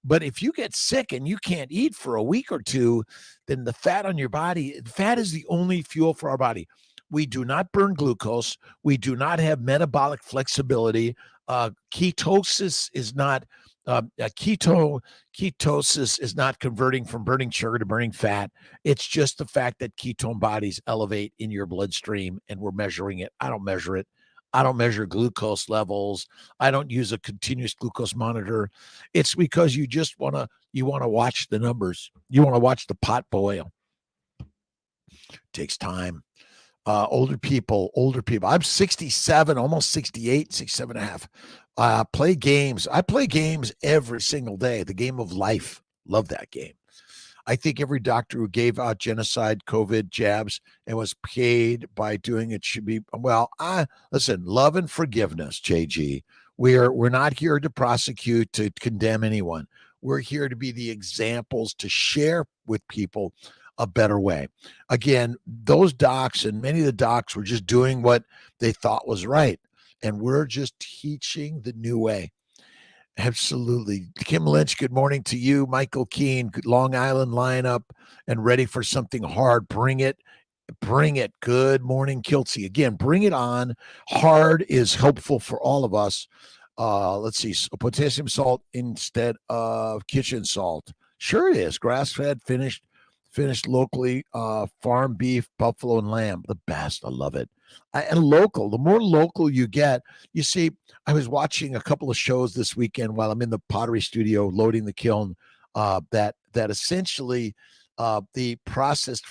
But if you get sick and you can't eat for a week or two, then the fat on your body, fat is the only fuel for our body. We do not burn glucose. We do not have metabolic flexibility. Ketosis is not ketosis is not converting from burning sugar to burning fat. It's just the fact that ketone bodies elevate in your bloodstream, and we're measuring it. I don't measure it. I don't measure glucose levels. I don't use a continuous glucose monitor. It's because you just want to watch the numbers. You want to watch the pot boil. It takes time. Older people. I'm 67, almost 68, 67 and a half. Play games. I play games every single day. The game of life. Love that game. I think every doctor who gave out genocide, COVID jabs, and was paid by doing it should be, listen, love and forgiveness, JG. We're not here to prosecute, to condemn anyone. We're here to be the examples, to share with people a better way. Again, those docs and many of the docs were just doing what they thought was right. And we're just teaching the new way. Absolutely. Kim Lynch, good morning to you. Michael Keene, Long Island lineup and ready for something hard. Bring it. Good morning, Kiltz. Again, bring it on. Hard is helpful for all of us. Let's see. Potassium salt instead of kitchen salt. Sure it is. Grass-fed, finished locally, farm beef, buffalo, and lamb. The best. I love it. And local. The more local you get, you see, I was watching a couple of shows this weekend while I'm in the pottery studio loading the kiln, that essentially the processed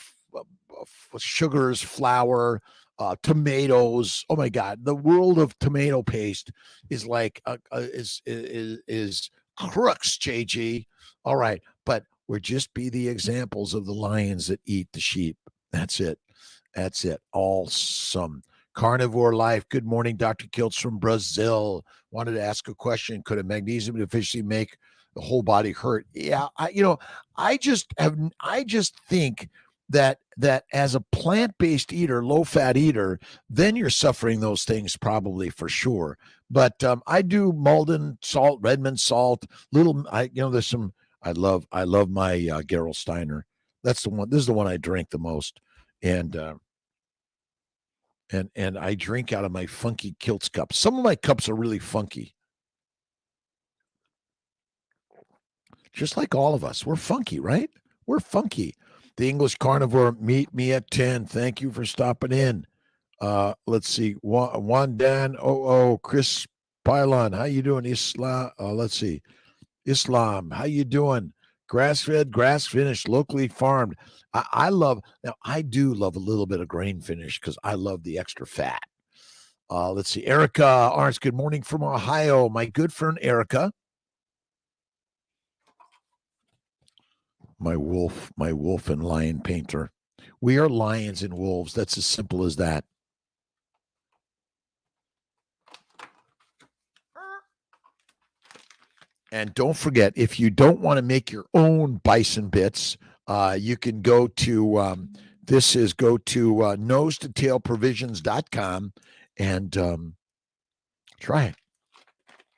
sugars, flour, tomatoes. Oh my God, the world of tomato paste is like is crooks, JG. All right, but we're just be the examples of the lions that eat the sheep. That's it. Awesome. Carnivore Life. Good morning, Dr. Kiltz from Brazil. Wanted to ask a question. Could a magnesium deficiency make the whole body hurt? Yeah, I just think that as a plant-based eater, low-fat eater, then you're suffering those things probably for sure. But I do Malden salt, Redmond salt, there's some. I love my Gerolsteiner. That's the one. This is the one I drink the most, and I drink out of my funky Kiltz cups. Some of my cups are really funky, just like all of us. We're funky, right? We're funky. The English Carnivore, meet me at 10. Thank you for stopping in. Let's see. Juan Dan. Chris Pylon. How you doing, Islam? Let's see. Islam. How you doing? Grass-fed, grass-finished, locally farmed. I do love a little bit of grain finish because I love the extra fat. Let's see. Erica Arns, good morning from Ohio. My good friend Erica. My wolf and lion painter. We are lions and wolves. That's as simple as that. And don't forget, if you don't want to make your own bison bits, You can go to go to nose-to-tail-provisions.com and try it.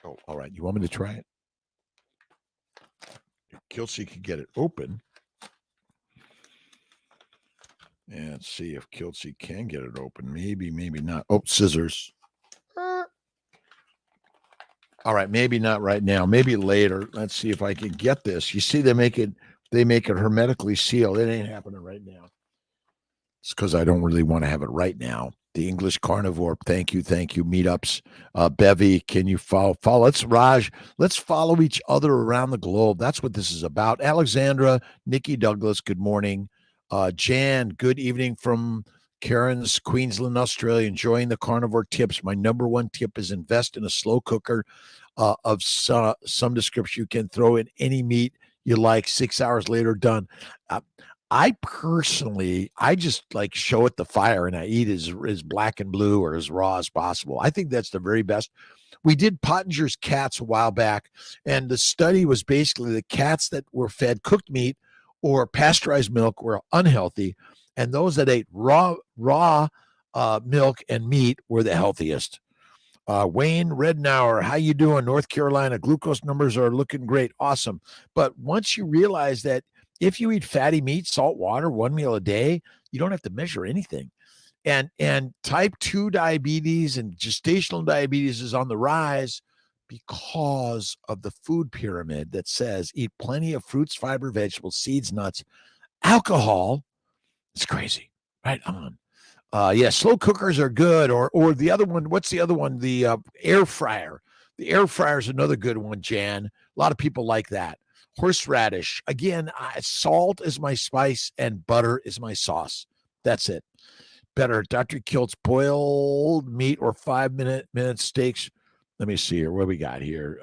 Oh, all right. You want me to try it? If Kiltz can get it open. And see if Kiltz can get it open. Maybe, maybe not. Oh, scissors. All right, maybe not right now. Maybe later. Let's see if I can get this. You see, they make it hermetically sealed. It ain't happening right now. It's because I don't really want to have it right now. The English Carnivore. Thank you. Meetups. Bevy, can you follow? Let's follow each other around the globe. That's what this is about. Alexandra, Nikki Douglas, good morning. Jan, good evening from Karen's, Queensland, Australia. Enjoying the carnivore tips. My number one tip is invest in a slow cooker of some description. You can throw in any meat you like. 6 hours later, done. I personally, I just like show it the fire and I eat as black and blue or as raw as possible. I think that's the very best. We did Pottinger's cats a while back, and the study was basically the cats that were fed cooked meat or pasteurized milk were unhealthy, and those that ate raw milk and meat were the healthiest. Wayne Rednauer, how you doing? North Carolina, glucose numbers are looking great. Awesome. But once you realize that if you eat fatty meat, salt water, one meal a day, you don't have to measure anything. And type 2 diabetes and gestational diabetes is on the rise because of the food pyramid that says eat plenty of fruits, fiber, vegetables, seeds, nuts. Alcohol, it's crazy. Right on. Yeah, slow cookers are good. Or the other one, what's the other one? The air fryer. The air fryer is another good one, Jan. A lot of people like that. Horseradish. Again, salt is my spice and butter is my sauce. That's it. Better. Dr. Kiltz, boiled meat or 5-minute steaks. Let me see here. What we got here?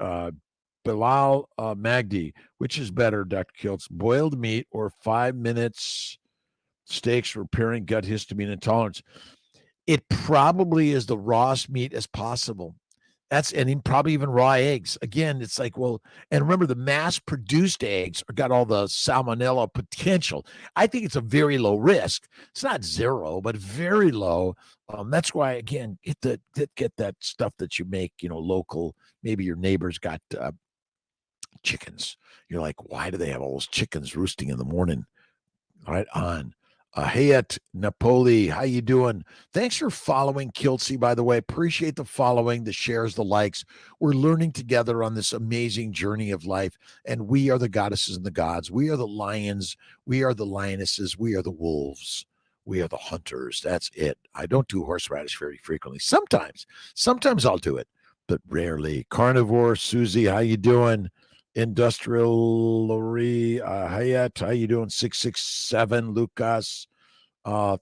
Bilal Magdi. Which is better, Dr. Kiltz? Boiled meat or 5 minutes steaks repairing gut histamine intolerance? It probably is the rawest meat as possible. And probably even raw eggs. Again, it's like, well, and remember the mass-produced eggs got all the salmonella potential. I think it's a very low risk. It's not zero, but very low. That's why, again, get that stuff that you make, local. Maybe your neighbor's got chickens. You're like, why do they have all those chickens roosting in the morning? Right on. Hayat Napoli, how you doing? Thanks for following Kiltz, by the way. Appreciate the following, the shares, the likes. We're learning together on this amazing journey of life, and we are the goddesses and the gods. We are the lions. We are the lionesses. We are the wolves. We are the hunters. That's it. I don't do horseradish very frequently. Sometimes I'll do it, but rarely. Carnivore, Susie, how you doing? Industrial Lori, Hayat, how you doing? 667, Lucas.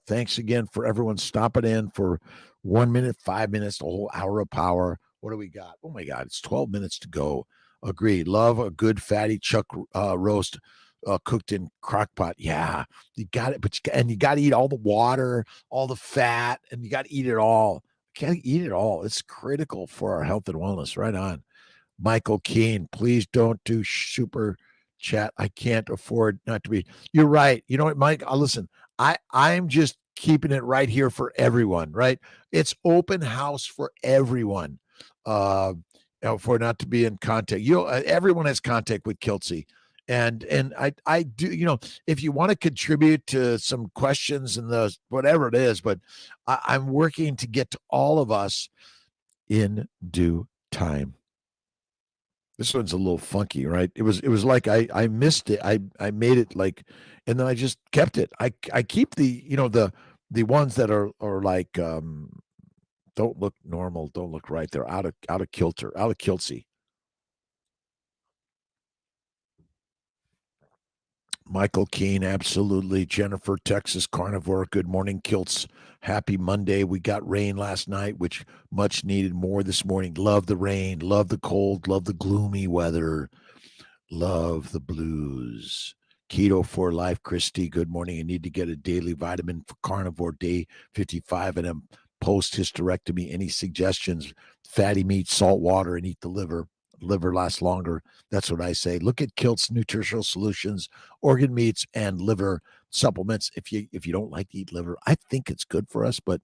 Thanks again for everyone stopping in for 1 minute, 5 minutes, the whole hour of power. What do we got? Oh my God, it's 12 minutes to go. Agreed. Love a good fatty chuck roast cooked in crock pot. Yeah, you got it. But you got to eat all the water, all the fat, and you got to eat it all. Can't eat it all. It's critical for our health and wellness. Right on. Michael Keene, please don't do super chat. I can't afford not to be. You're right. You know what, Mike? Listen, I'm just keeping it right here for everyone, right? It's open house for everyone. For not to be in contact. Everyone has contact with Kiltz. And I do, if you want to contribute to some questions and the whatever it is, but I'm working to get to all of us in due time. This one's a little funky, right? It was like I missed it. I made it like, and then I just kept it. I keep the the ones that are like don't look normal, don't look right. They're out of kilter, out of Kiltz. Michael Keene, absolutely. Jennifer, Texas Carnivore. Good morning, Kiltz. Happy Monday. We got rain last night, which much needed more this morning. Love the rain, love the cold, love the gloomy weather, love the blues. Keto for life, Christy. Good morning. I need to get a daily vitamin for carnivore day 55 and a post hysterectomy. Any suggestions? Fatty meat, salt water, and eat the liver. liver lasts longer. That's what I say. Look at Kiltz Nutritional Solutions, organ meats and liver supplements. If you don't like to eat liver, I think it's good for us. But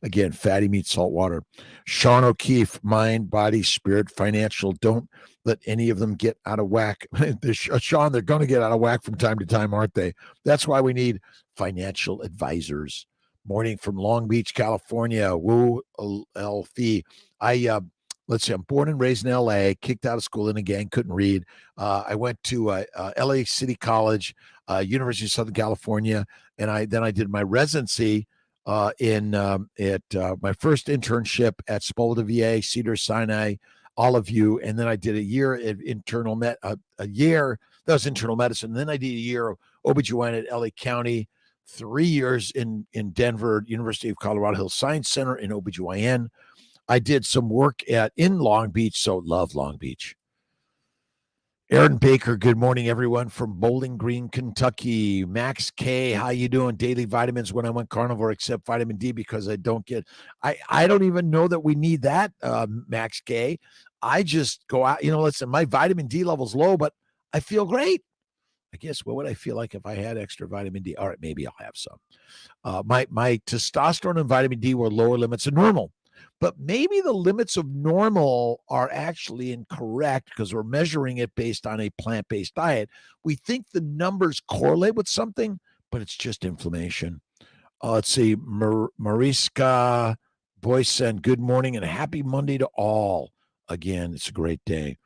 again, fatty meat, salt water. Sean O'Keefe, mind, body, spirit, financial. Don't let any of them get out of whack. Sean, they're going to get out of whack from time to time, aren't they? That's why we need financial advisors. Morning from Long Beach, California. Woo Elfie. Let's see, I'm born and raised in LA, kicked out of school in a gang, couldn't read. I went to LA City College, University of Southern California, and I did my residency at my first internship at Spoleto VA, Cedar Sinai, all of you, and then I did a year at a year that was internal medicine. And then I did a year of OBGYN at LA County, 3 years in Denver, University of Colorado Hills Science Center in OBGYN. I did some work in Long Beach, so love Long Beach. Aaron Baker, good morning, everyone from Bowling Green, Kentucky. Max K, how you doing? Daily vitamins when I went carnivore, except vitamin D because I don't even know that we need that, Max K. I just go out, listen, my vitamin D level's low, but I feel great. I guess what would I feel like if I had extra vitamin D? All right, maybe I'll have some. My testosterone and vitamin D were lower limits of normal. But maybe the limits of normal are actually incorrect because we're measuring it based on a plant-based diet. We think the numbers correlate with something, but it's just inflammation. Let's see. Mariska Boysen, good morning and happy Monday to all. Again, it's a great day.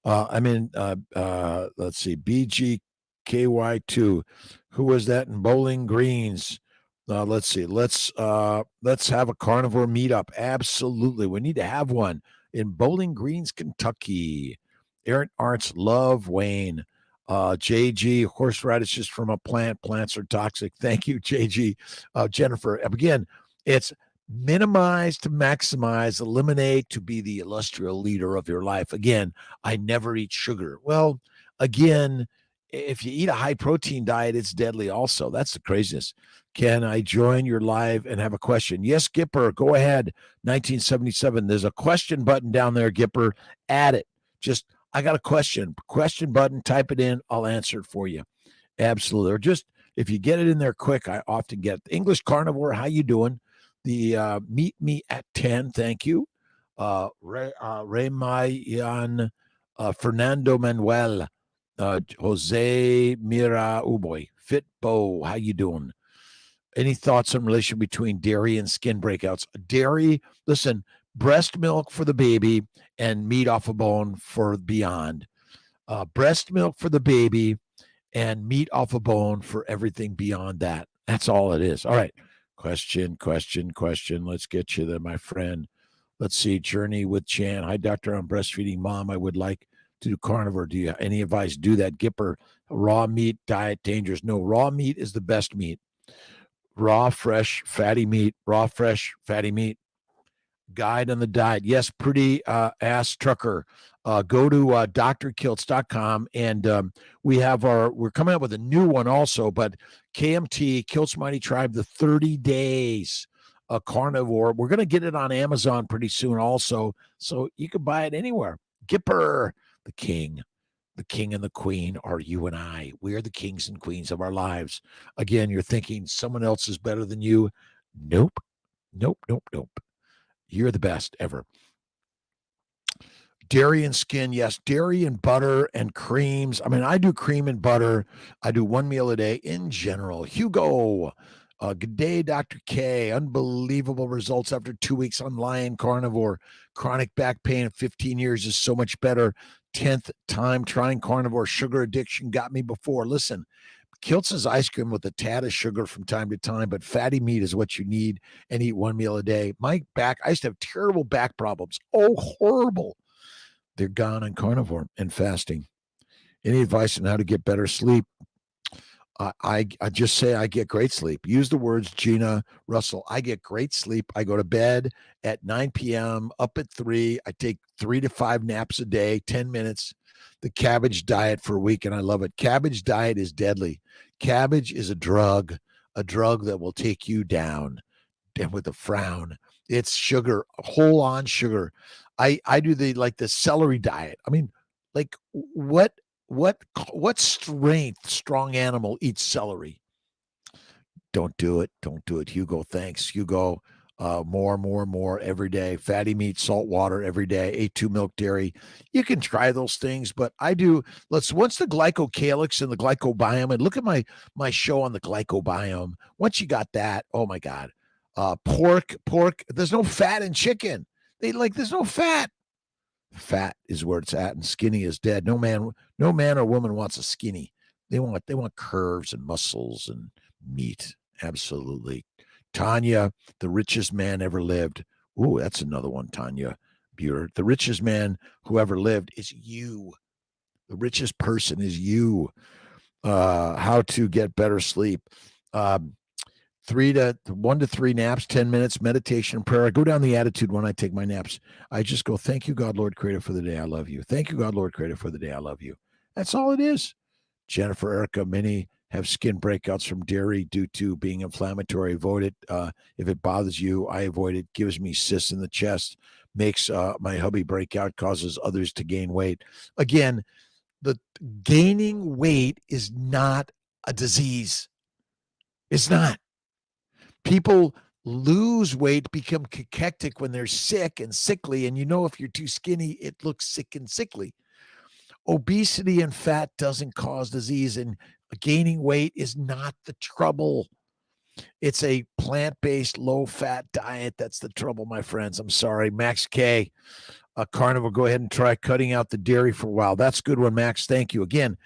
Let's see. BGKY2. Who was that in Bowling Greens? Let's see. Let's have a carnivore meetup. Absolutely. We need to have one in Bowling Greens, Kentucky. Aaron Arts, love Wayne. JG, horseradish is from a plant. Plants are toxic. Thank you, JG. Jennifer, again, it's minimize to maximize, eliminate to be the illustrious leader of your life. Again, I never eat sugar. Well, again, if you eat a high protein diet, it's deadly also. That's the craziness. Can I join your live and have a question? Yes, Gipper, go ahead. 1977. There's a question button down there, Gipper. Add it. Just, I got a question. Question button, type it in. I'll answer it for you. Absolutely. Or just, if you get it in there quick, I often get it. English Carnivore, how you doing? The meet me at 10. Thank you. Remayan Fernando Manuel. Jose Mira Uboy, Fit Bo, how you doing? Any thoughts on relation between dairy and skin breakouts? Dairy, listen, breast milk for the baby and meat off a bone for beyond. Breast milk for the baby and meat off a bone for everything beyond that. That's all it is. All right. Question. Let's get you there, my friend. Let's see. Journey with Chan. Hi, doctor. I'm breastfeeding mom. I would like to do carnivore. Do you have any advice? Do that. Gipper, raw meat diet dangerous? No, raw meat is the best meat. Raw, fresh, fatty meat. Raw, fresh, fatty meat. Guide on the diet. Yes, pretty ass trucker. Go to drkiltz.com and we're coming up with a new one also, but KMT, Kiltz Mighty Tribe, the 30 days carnivore. We're going to get it on Amazon pretty soon also, so you can buy it anywhere. Gipper, the king and the queen are you and I. We are the kings and queens of our lives. Again, you're thinking someone else is better than you. Nope. You're the best ever. Dairy and skin, yes. Dairy and butter and creams. I mean, I do cream and butter. I do one meal a day in general. Hugo, good day, Dr. K. Unbelievable results after 2 weeks on Lion Carnivore. Chronic back pain in 15 years is so much better. 10th time trying carnivore. Sugar addiction got me before. Listen, Kiltz's ice cream with a tad of sugar from time to time, but fatty meat is what you need, and eat one meal a day. My back, I used to have terrible back problems. Oh, horrible. They're gone on carnivore and fasting. Any advice on how to get better sleep? I just say I get great sleep. Use the words Gina Russell. I get great sleep. I go to bed at 9 p.m., up at 3. I take 3 to 5 naps a day, 10 minutes. The cabbage diet for a week, and I love it. Cabbage diet is deadly. Cabbage is a drug that will take you down. and with a frown. It's sugar, whole on sugar. I do the celery diet. I mean, like what strong animal eats celery? Don't do it. Don't do it. Hugo, thanks. Hugo, more every day. Fatty meat, salt water every day. A2 milk, dairy. You can try those things, but I do. Once the glycocalyx and the glycobiome, and look at my show on the glycobiome. Once you got that, oh my God. Pork. There's no fat in chicken. There's no fat. Fat is where it's at, and skinny is dead. No man or woman wants a skinny. They want curves and muscles and meat. Absolutely. Tanya, the richest man ever lived. Ooh, that's another one, Tanya Buer. The richest man who ever lived is you. The richest person is you. How to get better sleep. 1 to 3 naps, 10 minutes, meditation, prayer. I go down the attitude when I take my naps. I just go, thank you, God, Lord, Creator, for the day I love you. Thank you, God, Lord, Creator, for the day I love you. That's all it is. Jennifer, Erica, many have skin breakouts from dairy due to being inflammatory. Avoid it. If it bothers you, I avoid it. Gives me cysts in the chest, makes my hubby break out, causes others to gain weight. Again, the gaining weight is not a disease. It's not. People lose weight, become cachectic when they're sick and sickly. And if you're too skinny, it looks sick and sickly. Obesity and fat doesn't cause disease, and gaining weight is not the trouble. It's a plant-based, low-fat diet that's the trouble, my friends. I'm sorry. Max K, Carnivore, go ahead and try cutting out the dairy for a while. That's a good one, Max. Thank you. Again,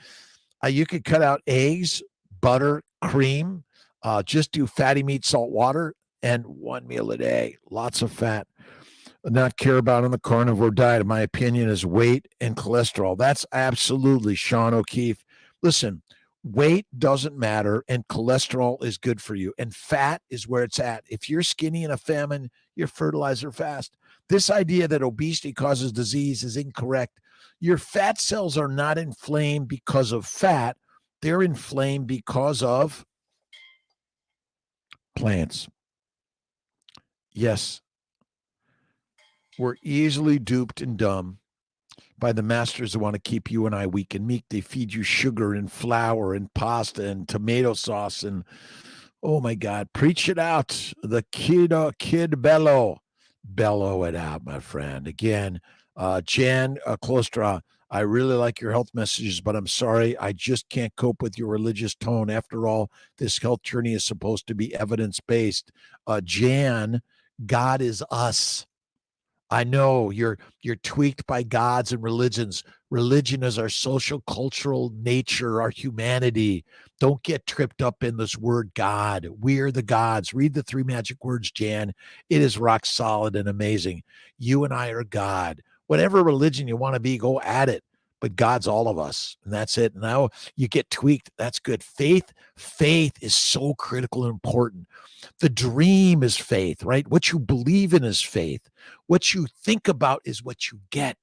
you could cut out eggs, butter, cream. Just do fatty meat, salt water, and 1 meal a day. Lots of fat. Not care about on the carnivore diet, in my opinion, is weight and cholesterol. That's absolutely Sean O'Keefe. Listen, weight doesn't matter, and cholesterol is good for you, and fat is where it's at. If you're skinny in a famine, you're fertilizer fast. This idea that obesity causes disease is incorrect. Your fat cells are not inflamed because of fat. They're inflamed because of plants. Yes. We're easily duped and dumb by the masters who want to keep you and I weak and meek. They feed you sugar and flour and pasta and tomato sauce and, oh my God, preach it out. The kid bellow it out, my friend. Again, Jan Klostra, I really like your health messages, but I'm sorry, I just can't cope with your religious tone. After all, this health journey is supposed to be evidence-based. Jan, God is us. I know you're tweaked by gods and religions. Religion is our social, cultural nature, our humanity. Don't get tripped up in this word God. We're the gods. Read the 3 magic words, Jan. It is rock solid and amazing. You and I are God. Whatever religion you want to be, go at it. But God's all of us, and that's it. Now you get tweaked. That's good. Faith is so critical and important. The dream is faith, right? What you believe in is faith. What you think about is what you get.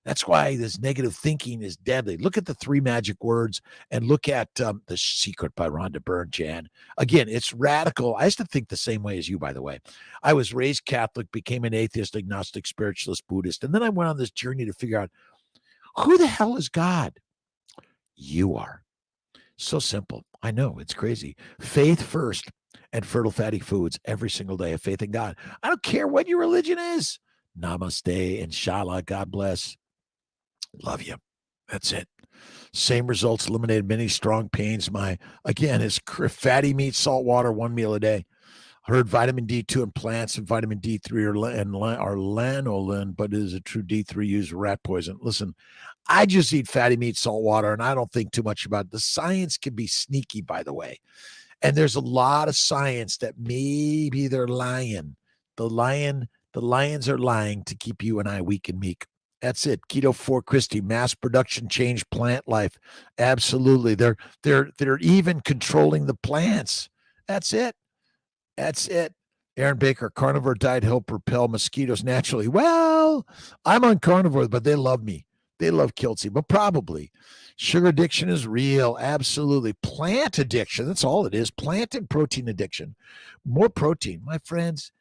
That's why this negative thinking is deadly. Look at the 3 magic words and look at The Secret by Rhonda Byrne, Jan. Again, it's radical. I used to think the same way as you, by the way. I was raised Catholic, became an atheist, agnostic, spiritualist, Buddhist, and then I went on this journey to figure out, who the hell is God? You are. So simple. I know, it's crazy. Faith first and fertile fatty foods every single day. Have faith in God. I don't care what your religion is. Namaste, inshallah, God bless. Love you. That's it. Same results, eliminated many strong pains. Again, is fatty meat, salt water, 1 meal a day. Heard vitamin D2 in plants and vitamin D3 are lanolin, but is a true D3 used rat poison? Listen, I just eat fatty meat, salt water, and I don't think too much about it. The science can be sneaky, by the way. And there's a lot of science that maybe they're lying. The lions are lying to keep you and I weak and meek. That's it. Keto for Christy, mass production change plant life. Absolutely. They're even controlling the plants. That's it. That's it. Aaron Baker, carnivore diet help repel mosquitoes naturally. Well, I'm on carnivore, but they love me. They love Kiltzy, but probably. Sugar addiction is real. Absolutely. Plant addiction. That's all it is. Plant and protein addiction. More protein. My friends,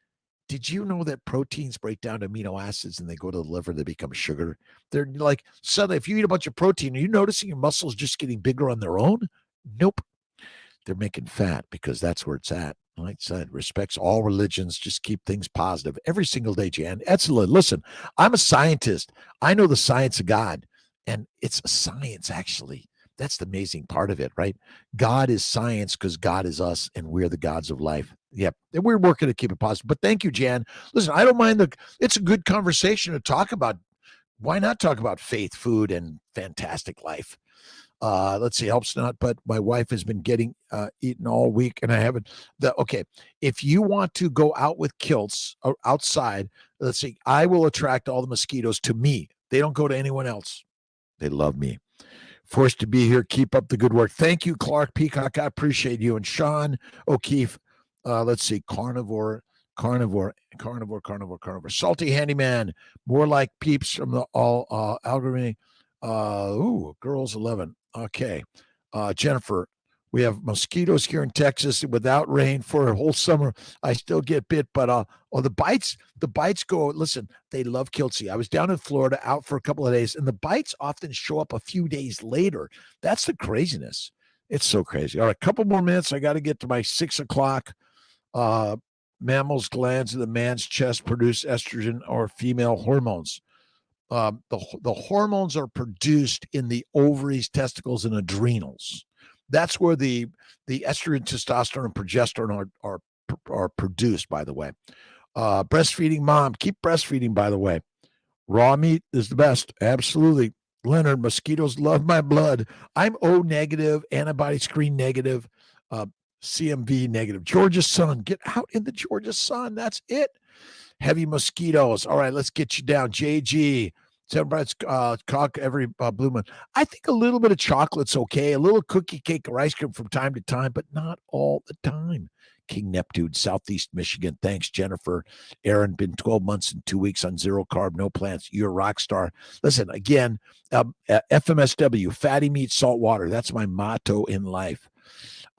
Did you know that proteins break down to amino acids and they go to the liver, they become sugar? They're like, suddenly, if you eat a bunch of protein, are you noticing your muscles just getting bigger on their own? Nope. They're making fat because that's where it's at. Like I said, respects all religions. Just keep things positive every single day, Jan. Excellent. Listen, I'm a scientist. I know the science of God, and it's a science, actually. That's the amazing part of it, right? God is science because God is us, and we're the gods of life. Yep. And we're working to keep it positive. But thank you, Jan. Listen, I don't mind it's a good conversation to talk about. Why not talk about faith, food, and fantastic life? Let's see, helps not, but my wife has been getting eaten all week and I haven't. Okay, if you want to go out with Kiltz or outside, let's see, I will attract all the mosquitoes to me. They don't go to anyone else. They love me. Forced to be here. Keep up the good work. Thank you, Clark Peacock. I appreciate you. And Sean O'Keefe, let's see, Carnivore. Salty Handyman, more like peeps from the all algorithm. Girls 11. Okay. Jennifer, we have mosquitoes here in Texas without rain for a whole summer. I still get bit, but the bites go, listen, they love Kiltzy. I was down in Florida out for a couple of days, and the bites often show up a few days later. That's the craziness. It's so crazy. All right, a couple more minutes. I got to get to my 6 o'clock. Mammals' glands in the man's chest produce estrogen or female hormones. The hormones are produced in the ovaries, testicles, and adrenals. That's where the estrogen, testosterone, and progesterone are produced, by the way. Breastfeeding mom, keep breastfeeding, by the way. Raw meat is the best. Absolutely. Leonard, mosquitoes love my blood. I'm O negative, antibody screen negative, CMV negative. Georgia sun, get out in the Georgia sun. That's it. Heavy mosquitoes. All right, let's get you down. JG, celebrates cock every blue moon. I think a little bit of chocolate's okay. A little cookie cake or ice cream from time to time, but not all the time. King Neptune, Southeast Michigan. Thanks, Jennifer. Aaron, been 12 months and 2 weeks on zero carb, no plants. You're a rock star. Listen, again, FMSW, fatty meat, salt water. That's my motto in life.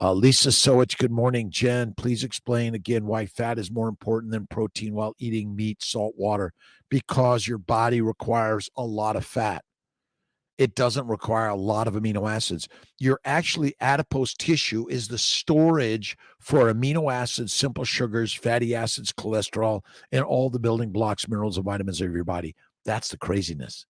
Lisa Sowich, good morning. Jen, please explain again why fat is more important than protein while eating meat, salt, water. Because your body requires a lot of fat. It doesn't require a lot of amino acids. Your actually adipose tissue is the storage for amino acids, simple sugars, fatty acids, cholesterol, and all the building blocks, minerals, and vitamins of your body. That's the craziness.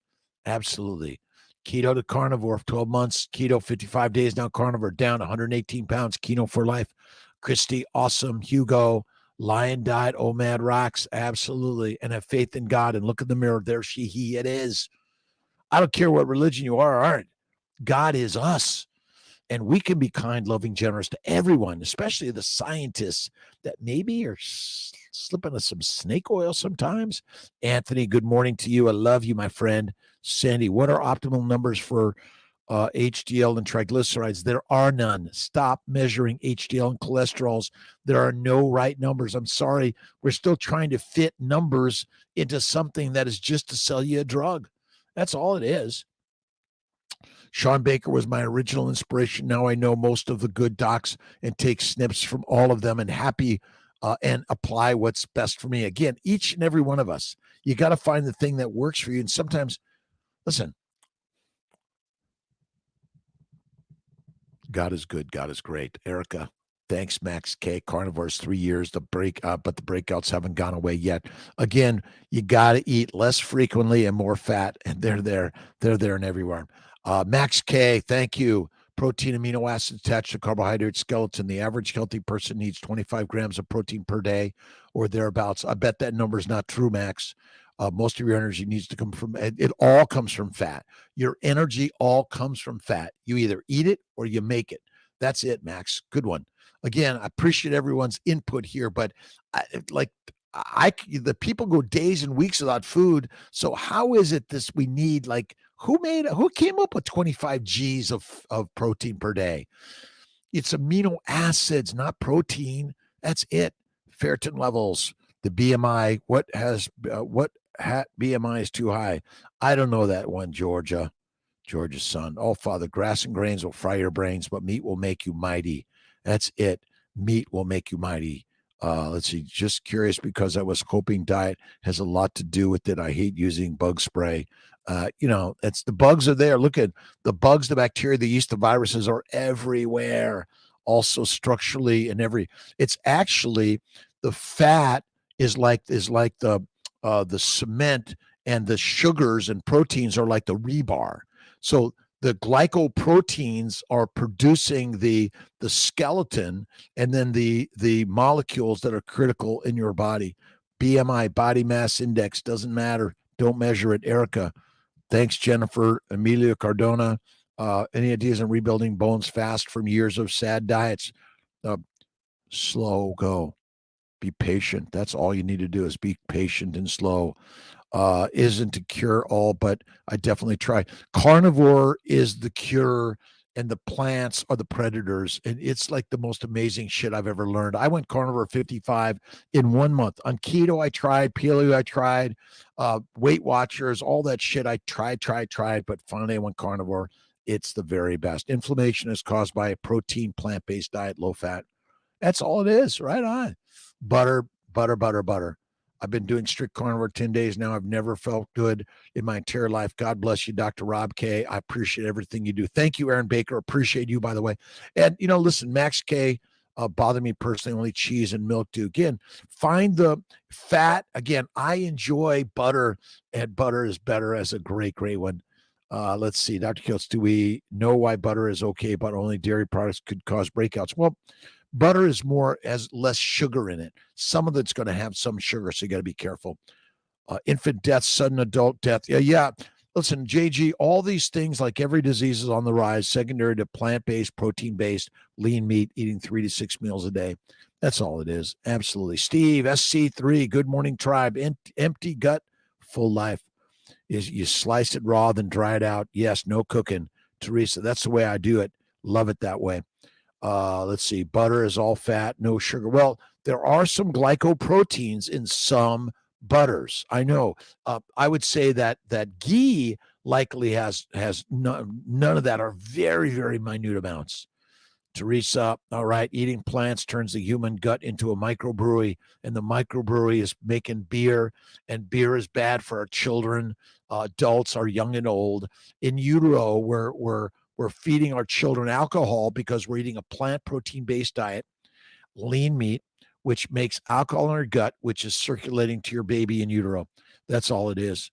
Absolutely. Keto to carnivore, 12 months. Keto, 55 days now. Carnivore, down 118 pounds. Keto for life. Christy, awesome. Hugo, Lion Diet, OMAD rocks. Absolutely. And have faith in God and look in the mirror. There she, he, it is. I don't care what religion you are or aren't. God is us. And we can be kind, loving, generous to everyone, especially the scientists that maybe are slipping us some snake oil sometimes. Anthony, good morning to you. I love you, my friend. Sandy, what are optimal numbers for HDL and triglycerides? There are none. Stop measuring HDL and cholesterols. There are no right numbers. I'm sorry. We're still trying to fit numbers into something that is just to sell you a drug. That's all it is. Sean Baker was my original inspiration. Now I know most of the good docs and take snips from all of them and and apply what's best for me. Again, each and every one of us, you got to find the thing that works for you. And sometimes, listen, God is good. God is great. Erica, thanks, Max K. Carnivore's 3 years, but the breakouts haven't gone away yet. Again, you got to eat less frequently and more fat, and they're there and everywhere. Max K, thank you. Protein, amino acids attached to carbohydrate skeleton. The average healthy person needs 25 grams of protein per day or thereabouts. I bet that number is not true, Max. Most of your energy needs to come from, it all comes from fat. Your energy all comes from fat. You either eat it or you make it. That's it, Max. Good one. Again, I appreciate everyone's input here, but the people go days and weeks without food. So how is it this we need, like, who came up with 25 G's of protein per day? It's amino acids, not protein. That's it. Ferritin levels, the BMI, what BMI is too high. I don't know that one, Georgia's son. Oh, Father, grass and grains will fry your brains, but meat will make you mighty. That's it. Meat will make you mighty. Let's see, just curious because I was hoping diet has a lot to do with it. I hate using bug spray. It's the bugs are there. Look at the bugs, the bacteria, the yeast, the viruses are everywhere. Also structurally it's actually the fat is like the cement, and the sugars and proteins are like the rebar. So the glycoproteins are producing the skeleton, and then the molecules that are critical in your body. BMI, body mass index, doesn't matter. Don't measure it. Erica, thanks. Jennifer, Amelia Cardona, any ideas on rebuilding bones fast from years of sad diets? Slow go. Be patient. That's all you need to do, is be patient and slow. Isn't to cure all, but I definitely try. Carnivore is the cure, and the plants are the predators. And it's like the most amazing shit I've ever learned. I went carnivore 55 in 1 month. On keto, I tried. Paleo, I tried. Weight Watchers, all that shit. I tried. But finally, I went carnivore. It's the very best. Inflammation is caused by a protein, plant-based diet, low fat. That's all it is. Right on. Butter. I've been doing strict carnivore 10 days now. I've never felt good in my entire life. God bless you, Dr. Rob K. I appreciate everything you do. Thank you, Aaron Baker. Appreciate you, by the way. And, listen, Max K, bother me personally. Only cheese and milk do. Again, find the fat. Again, I enjoy butter, and butter is better as a great one. Let's see, Dr. Kiltz, do we know why butter is okay, but only dairy products could cause breakouts? Well, butter is less sugar in it. Some of it's going to have some sugar, so you got to be careful. Infant death, sudden adult death. Yeah. Listen, JG, all these things, like every disease, is on the rise, secondary to plant-based, protein-based, lean meat, eating 3 to 6 meals a day. That's all it is. Absolutely. Steve, SC3, good morning, tribe. Empty gut, full life. You slice it raw, then dry it out. Yes, no cooking. Teresa, that's the way I do it. Love it that way. Let's see. Butter is all fat, no sugar. Well, there are some glycoproteins in some butters. I know. I would say that ghee likely has none of that, or very, very minute amounts. Teresa, all right, eating plants turns the human gut into a microbrewery, and the microbrewery is making beer, and beer is bad for our children, adults, our young and old. In utero, we're feeding our children alcohol because we're eating a plant protein-based diet, lean meat, which makes alcohol in our gut, which is circulating to your baby in utero. That's all it is.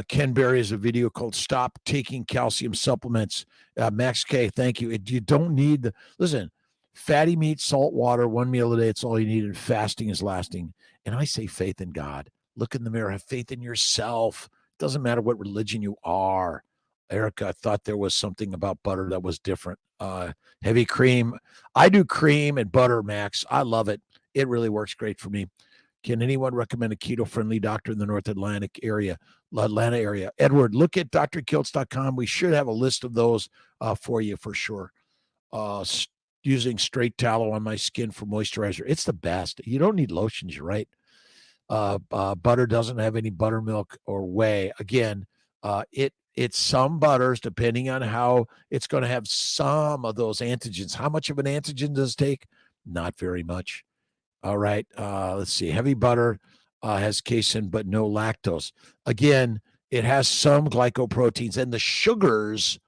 Ken Berry has a video called Stop Taking Calcium Supplements. Max K, thank you. You don't need listen, fatty meat, salt water, 1 meal a day. It's all you need. And fasting is lasting. And I say faith in God. Look in the mirror. Have faith in yourself. Doesn't matter what religion you are. Erica, I thought there was something about butter that was different. Heavy cream. I do cream and butter, Max. I love it. It really works great for me. Can anyone recommend a keto-friendly doctor in the North Atlanta area? Edward, look at drkiltz.com. We should have a list of those for you for sure. Using straight tallow on my skin for moisturizer. It's the best. You don't need lotions, you're right. Butter doesn't have any buttermilk or whey. Again, it's some butters, depending on how it's going to have some of those antigens. How much of an antigen does it take? Not very much. All right. Let's see. Heavy butter has casein, but no lactose. Again, it has some glycoproteins, and the sugars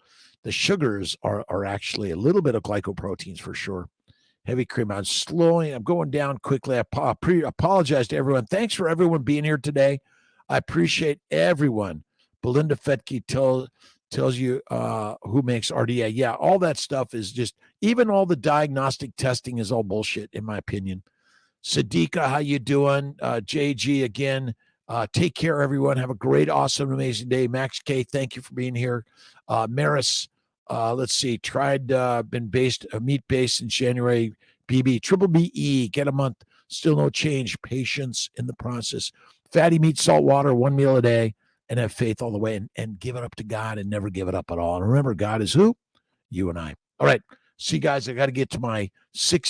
are actually a little bit of glycoproteins for sure. Heavy cream. I'm going down quickly. I apologize to everyone. Thanks for everyone being here today. I appreciate everyone. Belinda Fetke tells you who makes RDA. Yeah, all that stuff is just, even all the diagnostic testing is all bullshit, in my opinion. Sadiqa, how you doing? JG, again, take care, everyone. Have a great, awesome, amazing day. Max K, thank you for being here. Maris, let's see, been meat-based in January. BB, triple BE, get a month, still no change. Patience in the process. Fatty meat, salt water, 1 meal a day, and have faith all the way, and give it up to God and never give it up at all. And remember, God is who? You and I. All right. See, guys, I got to get to my 6